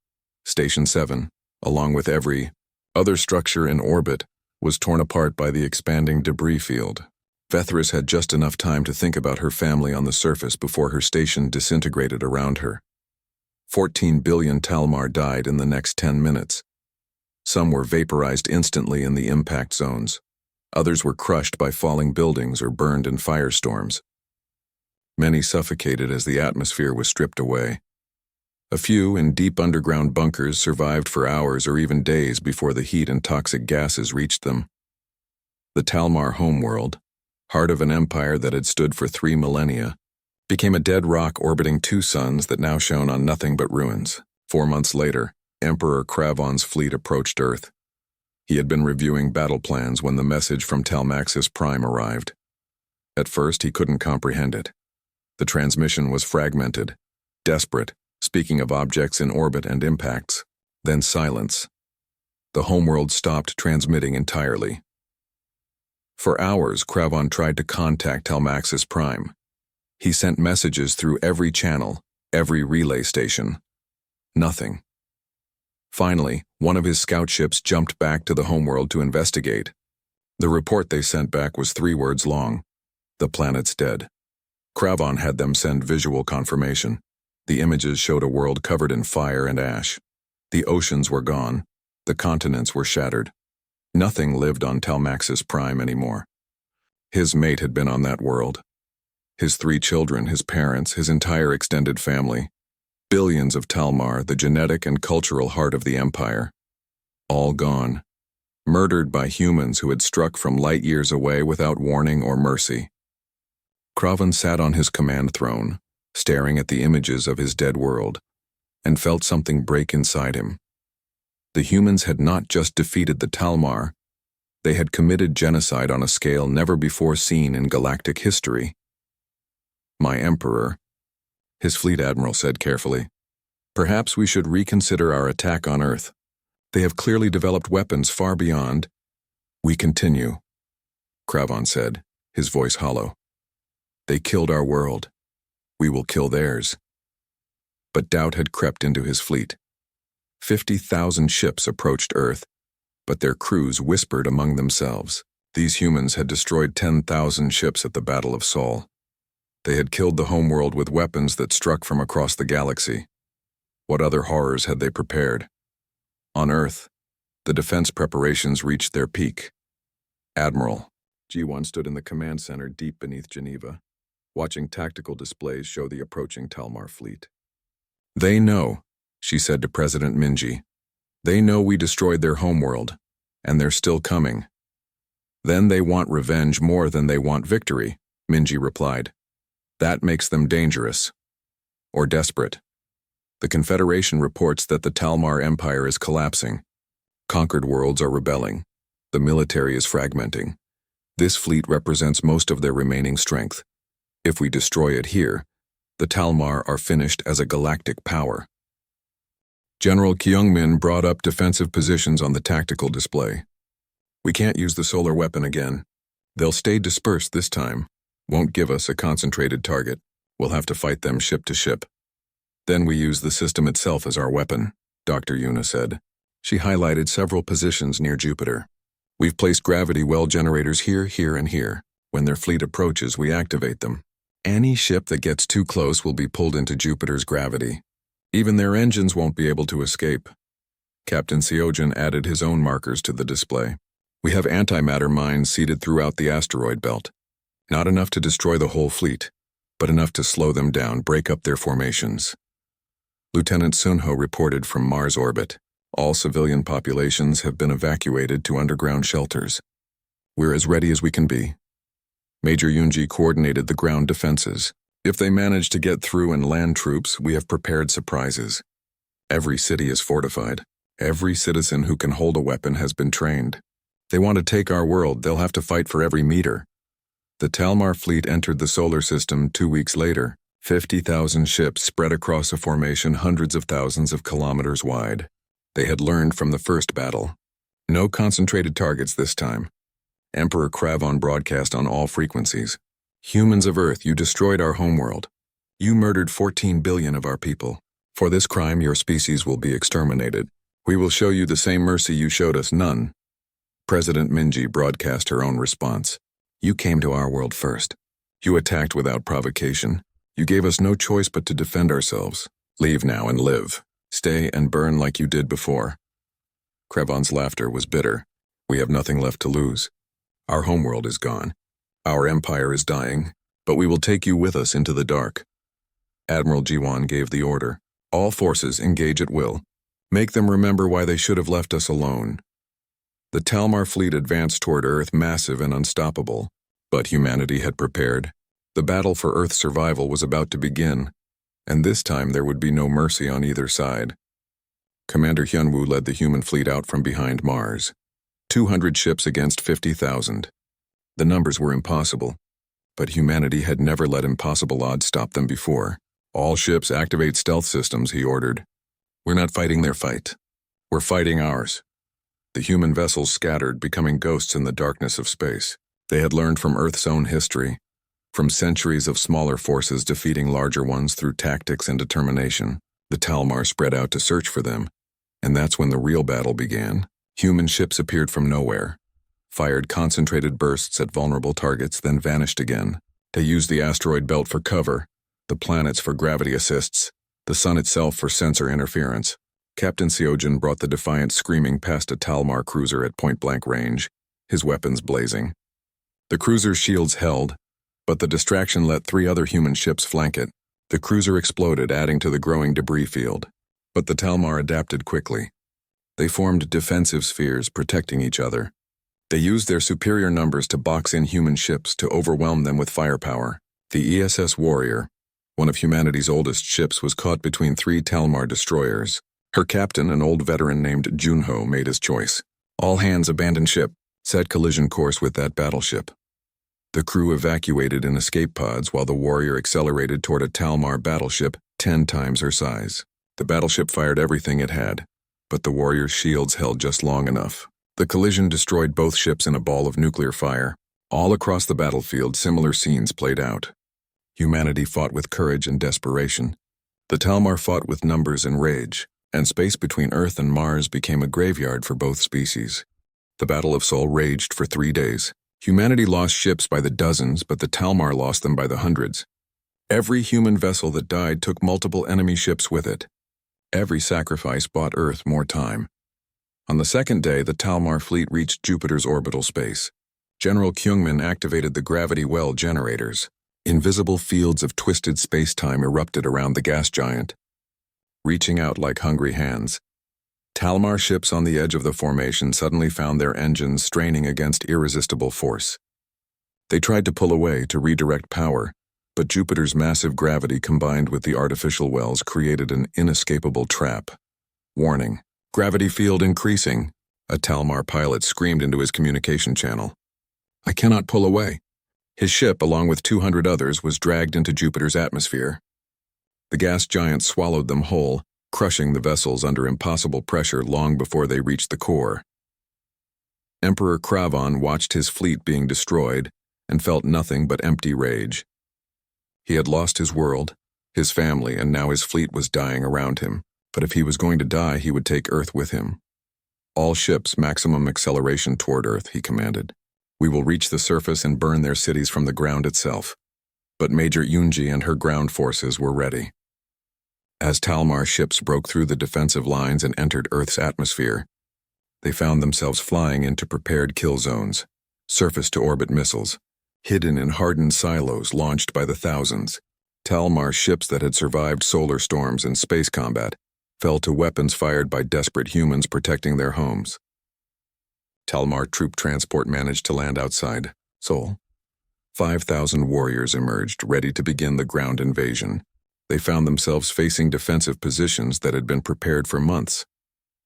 Station 7, along with every other structure in orbit, was torn apart by the expanding debris field. Vethris had just enough time to think about her family on the surface before her station disintegrated around her. 14 billion Talmar died in the next 10 minutes. Some were vaporized instantly in the impact zones. Others were crushed by falling buildings or burned in firestorms. Many suffocated as the atmosphere was stripped away. A few in deep underground bunkers survived for hours or even days before the heat and toxic gases reached them. The Talmar homeworld, heart of an empire that had stood for 3 millennia, became a dead rock orbiting 2 suns that now shone on nothing but ruins. 4 months later, Emperor Kravon's fleet approached Earth. He had been reviewing battle plans when the message from Talmaxis Prime arrived. At first, he couldn't comprehend it. The transmission was fragmented, desperate, speaking of objects in orbit and impacts. Then silence. The homeworld stopped transmitting entirely. For hours, Kravon tried to contact Talmaxis Prime. He sent messages through every channel, every relay station. Nothing. Finally, one of his scout ships jumped back to the homeworld to investigate. The report they sent back was 3 words long. "The planet's dead." Kravon had them send visual confirmation. The images showed a world covered in fire and ash. The oceans were gone. The continents were shattered. Nothing lived on Talmaxis Prime anymore. His mate had been on that world. His 3 children, his parents, his entire extended family. Billions of Talmar, the genetic and cultural heart of the empire. All gone. Murdered by humans who had struck from light years away without warning or mercy. Kravon sat on his command throne, staring at the images of his dead world, and felt something break inside him. The humans had not just defeated the Talmar, they had committed genocide on a scale never before seen in galactic history. "My Emperor," his fleet admiral said carefully, "perhaps we should reconsider our attack on Earth. They have clearly developed weapons far beyond." "We continue," Kravon said, his voice hollow. "They killed our world. We will kill theirs." But doubt had crept into his fleet. 50,000 ships approached Earth, but their crews whispered among themselves. These humans had destroyed 10,000 ships at the Battle of Sol. They had killed the homeworld with weapons that struck from across the galaxy. What other horrors had they prepared? On Earth, the defense preparations reached their peak. Admiral G1 stood in the command center deep beneath Geneva, watching tactical displays show the approaching Talmar fleet. "They know," she said to President Minji. "They know we destroyed their homeworld, and they're still coming." "Then they want revenge more than they want victory," Minji replied. That makes them dangerous. Or desperate. The Confederation reports that the Talmar Empire is collapsing. Conquered worlds are rebelling. The military is fragmenting. This fleet represents most of their remaining strength. If we destroy it here, the Talmar are finished as a galactic power. General Kyungmin brought up defensive positions on the tactical display. We can't use the solar weapon again. They'll stay dispersed this time. Won't give us a concentrated target. We'll have to fight them ship to ship. Then we use the system itself as our weapon, Dr. Yuna said. She highlighted several positions near Jupiter. We've placed gravity well generators here, here, and here. When their fleet approaches, we activate them. Any ship that gets too close will be pulled into Jupiter's gravity. Even their engines won't be able to escape. Captain Seojin added his own markers to the display. We have antimatter mines seeded throughout the asteroid belt. Not enough to destroy the whole fleet, but enough to slow them down, break up their formations. Lieutenant Sunho reported from Mars orbit. All civilian populations have been evacuated to underground shelters. We're as ready as we can be. Major Yunji coordinated the ground defenses. If they manage to get through and land troops, we have prepared surprises. Every city is fortified. Every citizen who can hold a weapon has been trained. They want to take our world, they'll have to fight for every meter. The Talmar fleet entered the solar system 2 weeks later. 50,000 ships spread across a formation hundreds of thousands of kilometers wide. They had learned from the first battle. No concentrated targets this time. Emperor Kravon broadcast on all frequencies. Humans of Earth, you destroyed our homeworld. You murdered 14 billion of our people. For this crime, your species will be exterminated. We will show you the same mercy you showed us, none. President Minji broadcast her own response. You came to our world first. You attacked without provocation. You gave us no choice but to defend ourselves. Leave now and live. Stay and burn like you did before. Kravon's laughter was bitter. We have nothing left to lose. Our homeworld is gone. Our empire is dying, but we will take you with us into the dark. Admiral Jiwan gave the order. All forces engage at will. Make them remember why they should have left us alone. The Talmar fleet advanced toward Earth, massive and unstoppable. But humanity had prepared. The battle for Earth's survival was about to begin. And this time there would be no mercy on either side. Commander Hyunwoo led the human fleet out from behind Mars. 200 ships against 50,000. The numbers were impossible, but humanity had never let impossible odds stop them before. All ships activate stealth systems, he ordered. We're not fighting their fight. We're fighting ours. The human vessels scattered, becoming ghosts in the darkness of space. They had learned from Earth's own history. From centuries of smaller forces defeating larger ones through tactics and determination, the Talmar spread out to search for them, and that's when the real battle began. Human ships appeared from nowhere, fired concentrated bursts at vulnerable targets, then vanished again. They used the asteroid belt for cover, the planets for gravity assists, the sun itself for sensor interference. Captain Seojin brought the Defiant screaming past a Talmar cruiser at point-blank range, his weapons blazing. The cruiser's shields held, but the distraction let 3 other human ships flank it. The cruiser exploded, adding to the growing debris field. But the Talmar adapted quickly. They formed defensive spheres, protecting each other. They used their superior numbers to box in human ships to overwhelm them with firepower. The ESS Warrior, one of humanity's oldest ships, was caught between 3 Talmar destroyers. Her captain, an old veteran named Junho, made his choice. All hands abandon ship, set collision course with that battleship. The crew evacuated in escape pods while the Warrior accelerated toward a Talmar battleship 10 times her size. The battleship fired everything it had, but the Warrior's shields held just long enough. The collision destroyed both ships in a ball of nuclear fire. All across the battlefield, similar scenes played out. Humanity fought with courage and desperation. The Talmar fought with numbers and rage, and space between Earth and Mars became a graveyard for both species. The Battle of Seoul raged for 3 days. Humanity lost ships by the dozens, but the Talmar lost them by the hundreds. Every human vessel that died took multiple enemy ships with it. Every sacrifice bought Earth more time. On the second day, the Talmar fleet reached Jupiter's orbital space. General Kyungmin activated the gravity well generators. Invisible fields of twisted space-time erupted around the gas giant, reaching out like hungry hands. Talmar ships on the edge of the formation suddenly found their engines straining against irresistible force. They tried to pull away to redirect power, But Jupiter's massive gravity combined with the artificial wells created an inescapable trap. Warning: gravity field increasing. A Talmar pilot screamed into his communication channel. I cannot pull away. His ship, along with 200 others, was dragged into Jupiter's atmosphere. The gas giant swallowed them whole, crushing the vessels under impossible pressure long before they reached the core. Emperor Kravon watched his fleet being destroyed and felt nothing but empty rage. He had lost his world, his family, and now his fleet was dying around him. But if he was going to die, he would take Earth with him. All ships, maximum acceleration toward Earth, he commanded. We will reach the surface and burn their cities from the ground itself. But Major Yunji and her ground forces were ready. As Talmar ships broke through the defensive lines and entered Earth's atmosphere, they found themselves flying into prepared kill zones, surface-to-orbit missiles, hidden in hardened silos launched by the thousands. Talmar ships that had survived solar storms and space combat fell to weapons fired by desperate humans protecting their homes. Talmar troop transport managed to land outside Seoul. 5,000 warriors emerged, ready to begin the ground invasion. They found themselves facing defensive positions that had been prepared for months.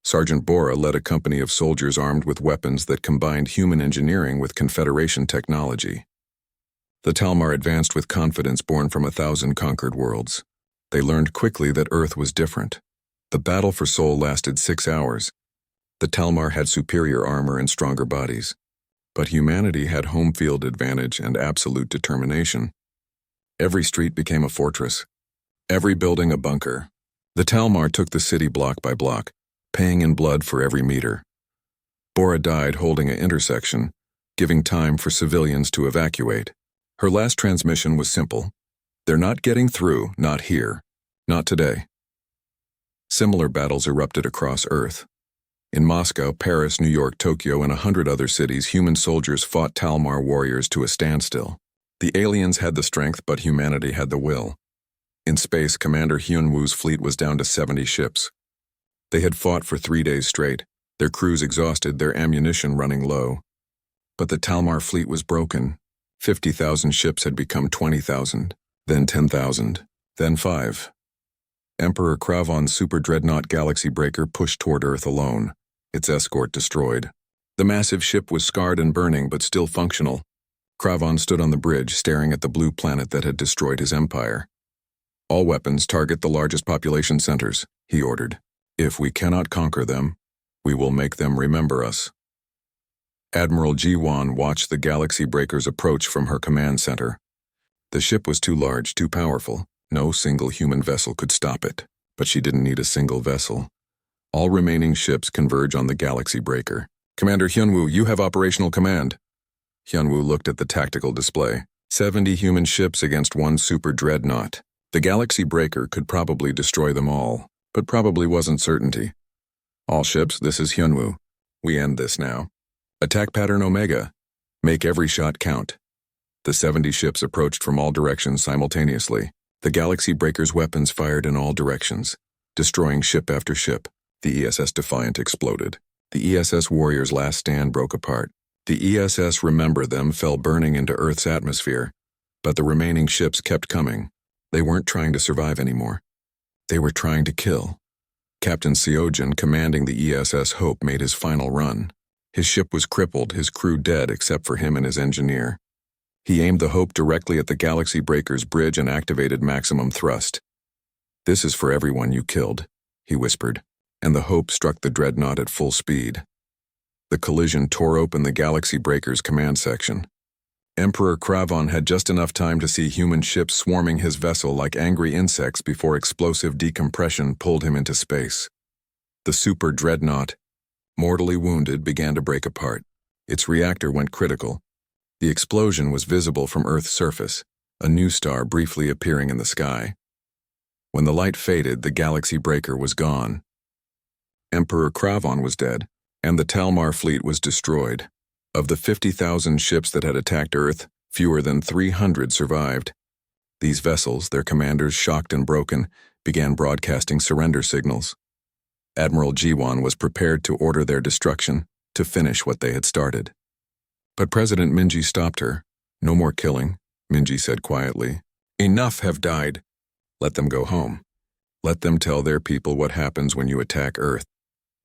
Sergeant Bora led a company of soldiers armed with weapons that combined human engineering with Confederation technology. The Talmar advanced with confidence born from 1,000 conquered worlds. They learned quickly that Earth was different. The battle for Seoul lasted 6 hours. The Talmar had superior armor and stronger bodies. But humanity had home field advantage and absolute determination. Every street became a fortress. Every building a bunker. The Talmar took the city block by block, paying in blood for every meter. Bora died holding an intersection, giving time for civilians to evacuate. Her last transmission was simple. They're not getting through, not here, not today. Similar battles erupted across Earth. In Moscow, Paris, New York, Tokyo, and 100 other cities, human soldiers fought Talmar warriors to a standstill. The aliens had the strength, but humanity had the will. In space, Commander Hyunwoo's fleet was down to 70 ships. They had fought for 3 days straight, their crews exhausted, their ammunition running low. But the Talmar fleet was broken. 50,000 ships had become 20,000, then 10,000, then 5. Emperor Kravon's super dreadnought Galaxy Breaker pushed toward Earth alone, its escort destroyed. The massive ship was scarred and burning, but still functional. Kravon stood on the bridge, staring at the blue planet that had destroyed his empire. All weapons target the largest population centers, he ordered. If we cannot conquer them, we will make them remember us. Admiral Ji-won watched the Galaxy Breaker's approach from her command center. The ship was too large, too powerful. No single human vessel could stop it, but she didn't need a single vessel. All remaining ships converge on the Galaxy Breaker. Commander Hyunwoo, you have operational command. Hyunwoo looked at the tactical display. 70 human ships against 1 super dreadnought. The Galaxy Breaker could probably destroy them all, but probably wasn't certainty. All ships, this is Hyunwoo. We end this now. Attack pattern Omega. Make every shot count. The 70 ships approached from all directions simultaneously. The Galaxy Breaker's weapons fired in all directions, destroying ship after ship. The ESS Defiant exploded. The ESS Warrior's last stand broke apart. The ESS Remember Them fell burning into Earth's atmosphere, but the remaining ships kept coming. They weren't trying to survive anymore. They were trying to kill. Captain Seojin, commanding the ESS Hope, made his final run. His ship was crippled, his crew dead except for him and his engineer. He aimed the Hope directly at the Galaxy Breaker's bridge and activated maximum thrust. This is for everyone you killed, he whispered, and the Hope struck the dreadnought at full speed. The collision tore open the Galaxy Breaker's command section. Emperor Kravon had just enough time to see human ships swarming his vessel like angry insects before explosive decompression pulled him into space. The super dreadnought, mortally wounded, began to break apart. Its reactor went critical. The explosion was visible from Earth's surface, a new star briefly appearing in the sky. When the light faded, the Galaxy Breaker was gone. Emperor Kravon was dead, and the Talmar fleet was destroyed. Of the 50,000 ships that had attacked Earth, fewer than 300 survived. These vessels, their commanders shocked and broken, began broadcasting surrender signals. Admiral Ji-won was prepared to order their destruction, to finish what they had started. But President Minji stopped her. No more killing, Minji said quietly. Enough have died. Let them go home. Let them tell their people what happens when you attack Earth.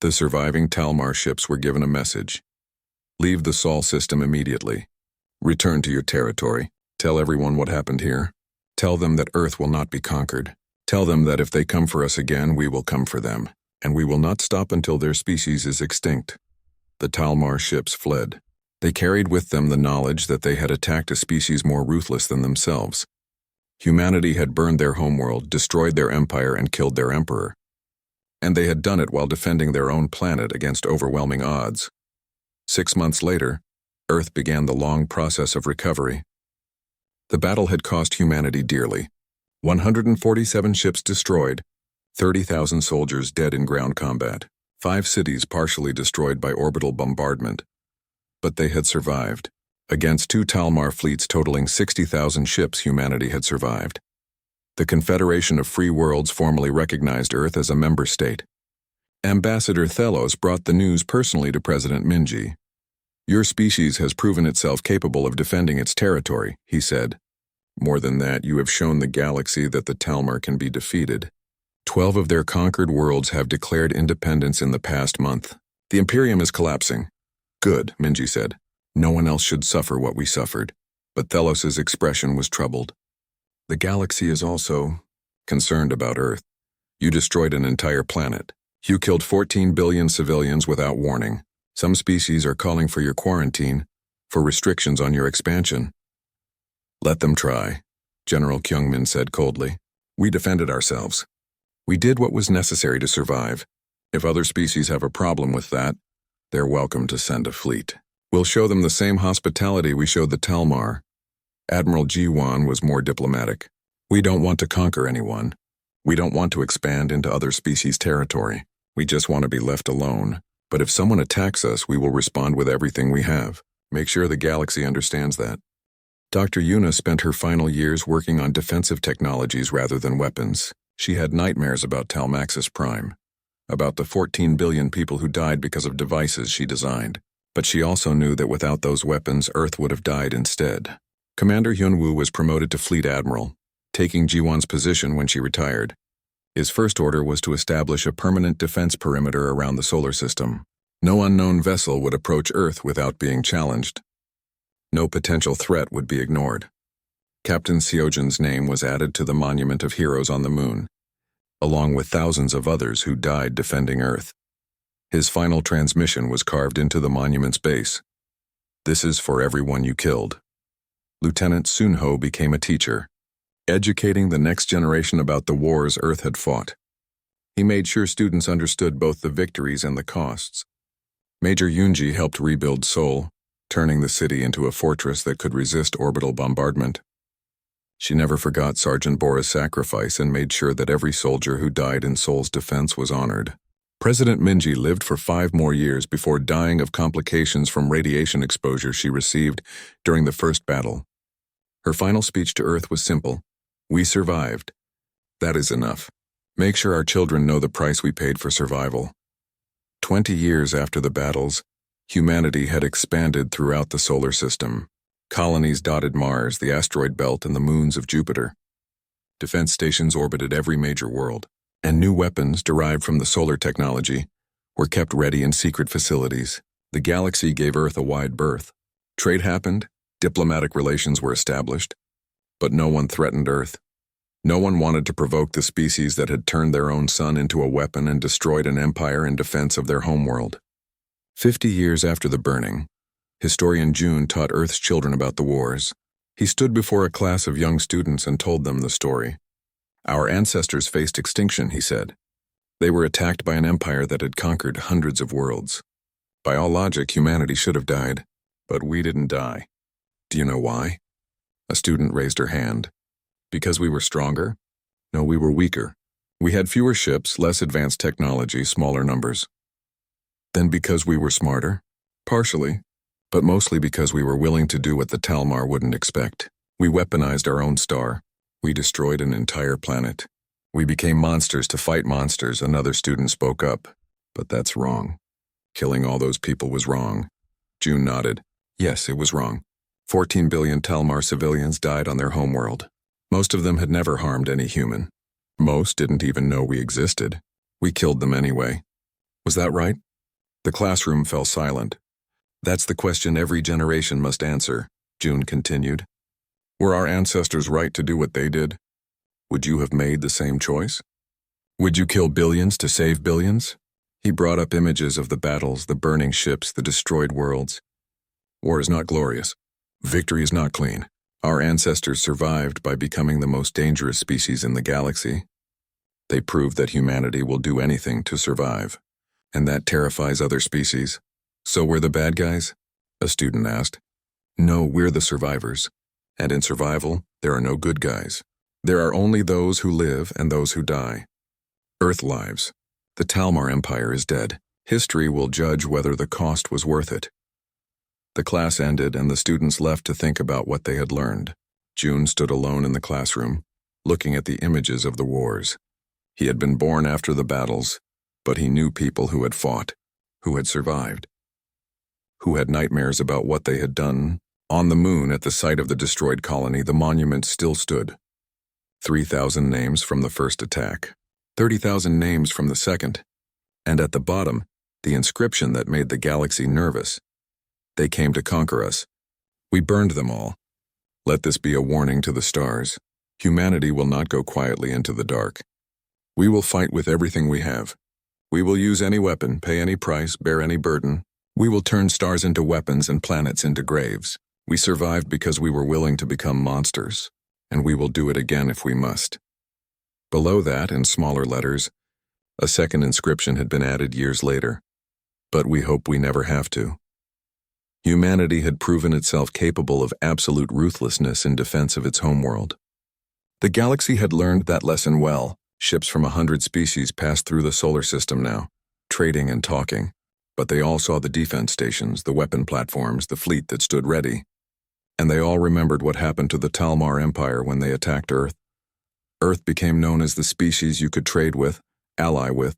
The surviving Talmar ships were given a message. Leave the Sol system immediately. Return to your territory. Tell everyone what happened here. Tell them that Earth will not be conquered. Tell them that if they come for us again, we will come for them, and we will not stop until their species is extinct. The Talmar ships fled. They carried with them the knowledge that they had attacked a species more ruthless than themselves. Humanity had burned their homeworld, destroyed their empire, and killed their emperor. And they had done it while defending their own planet against overwhelming odds. 6 months later, Earth began the long process of recovery. The battle had cost humanity dearly. 147 ships destroyed, 30,000 soldiers dead in ground combat, 5 cities partially destroyed by orbital bombardment. But they had survived. Against 2 Talmar fleets totaling 60,000 ships, humanity had survived. The Confederation of Free Worlds formally recognized Earth as a member state. Ambassador Thelos brought the news personally to President Minji. Your species has proven itself capable of defending its territory, he said. More than that, you have shown the galaxy that the Talmar can be defeated. 12 of their conquered worlds have declared independence in the past month. The Imperium is collapsing. Good, Minji said. No one else should suffer what we suffered. But Thelos's expression was troubled. The galaxy is also concerned about Earth. You destroyed an entire planet. You killed 14 billion civilians without warning. Some species are calling for your quarantine, for restrictions on your expansion. Let them try, General Kyungmin said coldly. We defended ourselves. We did what was necessary to survive. If other species have a problem with that, they're welcome to send a fleet. We'll show them the same hospitality we showed the Talmar. Admiral Jiwan was more diplomatic. We don't want to conquer anyone. We don't want to expand into other species' territory. We just want to be left alone. But if someone attacks us, we will respond with everything we have. Make sure the galaxy understands that. Dr. Yuna spent her final years working on defensive technologies rather than weapons. She had nightmares about Talmaxis Prime, about the 14 billion people who died because of devices she designed. But she also knew that without those weapons, Earth would have died instead. Commander Hyunwoo was promoted to Fleet Admiral, taking Jiwon's position when she retired. His first order was to establish a permanent defense perimeter around the solar system. No unknown vessel would approach Earth without being challenged. No potential threat would be ignored. Captain Seojin's name was added to the Monument of Heroes on the Moon, along with thousands of others who died defending Earth. His final transmission was carved into the monument's base. This is for everyone you killed. Lieutenant Sunho became a teacher, educating the next generation about the wars Earth had fought. He made sure students understood both the victories and the costs. Major Yunji helped rebuild Seoul, turning the city into a fortress that could resist orbital bombardment. She never forgot Sergeant Bora's sacrifice and made sure that every soldier who died in Seoul's defense was honored. President Minji lived for 5 more years before dying of complications from radiation exposure she received during the first battle. Her final speech to Earth was simple. We survived. That is enough. Make sure our children know the price we paid for survival. 20 years after the battles, humanity had expanded throughout the solar system. Colonies dotted Mars, the asteroid belt, and the moons of Jupiter. Defense stations orbited every major world, and new weapons derived from the solar technology were kept ready in secret facilities. The galaxy gave Earth a wide berth. Trade happened, diplomatic relations were established, but no one threatened Earth. No one wanted to provoke the species that had turned their own sun into a weapon and destroyed an empire in defense of their homeworld. 50 years after the burning, historian June taught Earth's children about the wars. He stood before a class of young students and told them the story. Our ancestors faced extinction, he said. They were attacked by an empire that had conquered hundreds of worlds. By all logic, humanity should have died, but we didn't die. Do you know why? A student raised her hand. Because we were stronger? No, we were weaker. We had fewer ships, less advanced technology, smaller numbers. Then because we were smarter? Partially, but mostly because we were willing to do what the Talmar wouldn't expect. We weaponized our own star. We destroyed an entire planet. We became monsters to fight monsters, another student spoke up. But that's wrong. Killing all those people was wrong. June nodded. Yes, it was wrong. 14 billion Talmar civilians died on their homeworld. Most of them had never harmed any human. Most didn't even know we existed. We killed them anyway. Was that right? The classroom fell silent. That's the question every generation must answer, June continued. Were our ancestors right to do what they did? Would you have made the same choice? Would you kill billions to save billions? He brought up images of the battles, the burning ships, the destroyed worlds. War is not glorious. Victory is not clean. Our ancestors survived by becoming the most dangerous species in the galaxy. They proved that humanity will do anything to survive, and that terrifies other species. So we're the bad guys? A student asked. No, we're the survivors. And in survival, there are no good guys. There are only those who live and those who die. Earth lives. The Talmar Empire is dead. History will judge whether the cost was worth it. The class ended and the students left to think about what they had learned. June stood alone in the classroom, looking at the images of the wars. He had been born after the battles, but he knew people who had fought, who had survived, who had nightmares about what they had done. On the moon, at the site of the destroyed colony, the monument still stood. 3,000 names from the first attack, 30,000 names from the second, and at the bottom, the inscription that made the galaxy nervous. They came to conquer us. We burned them all. Let this be a warning to the stars. Humanity will not go quietly into the dark. We will fight with everything we have. We will use any weapon, pay any price, bear any burden. We will turn stars into weapons and planets into graves. We survived because we were willing to become monsters, and we will do it again if we must. Below that, in smaller letters, a second inscription had been added years later. But we hope we never have to. Humanity had proven itself capable of absolute ruthlessness in defense of its homeworld. The galaxy had learned that lesson well. Ships from 100 species passed through the solar system now, trading and talking. But they all saw the defense stations, the weapon platforms, the fleet that stood ready. And they all remembered what happened to the Talmar Empire when they attacked Earth. Earth became known as the species you could trade with, ally with,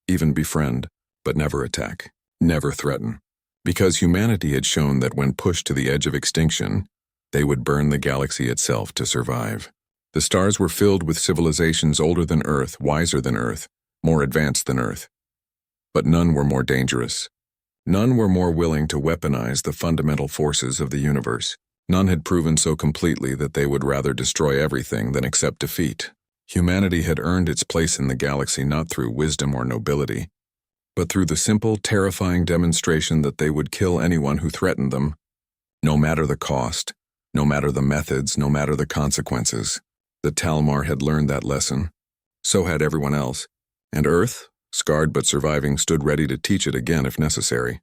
even befriend, but never attack, never threaten. Because humanity had shown that when pushed to the edge of extinction, they would burn the galaxy itself to survive. The stars were filled with civilizations older than Earth, wiser than Earth, more advanced than Earth. But none were more dangerous. None were more willing to weaponize the fundamental forces of the universe. None had proven so completely that they would rather destroy everything than accept defeat. Humanity had earned its place in the galaxy not through wisdom or nobility, but through the simple, terrifying demonstration that they would kill anyone who threatened them, no matter the cost, no matter the methods, no matter the consequences. The Talmar had learned that lesson. So had everyone else. And Earth, scarred but surviving, stood ready to teach it again if necessary.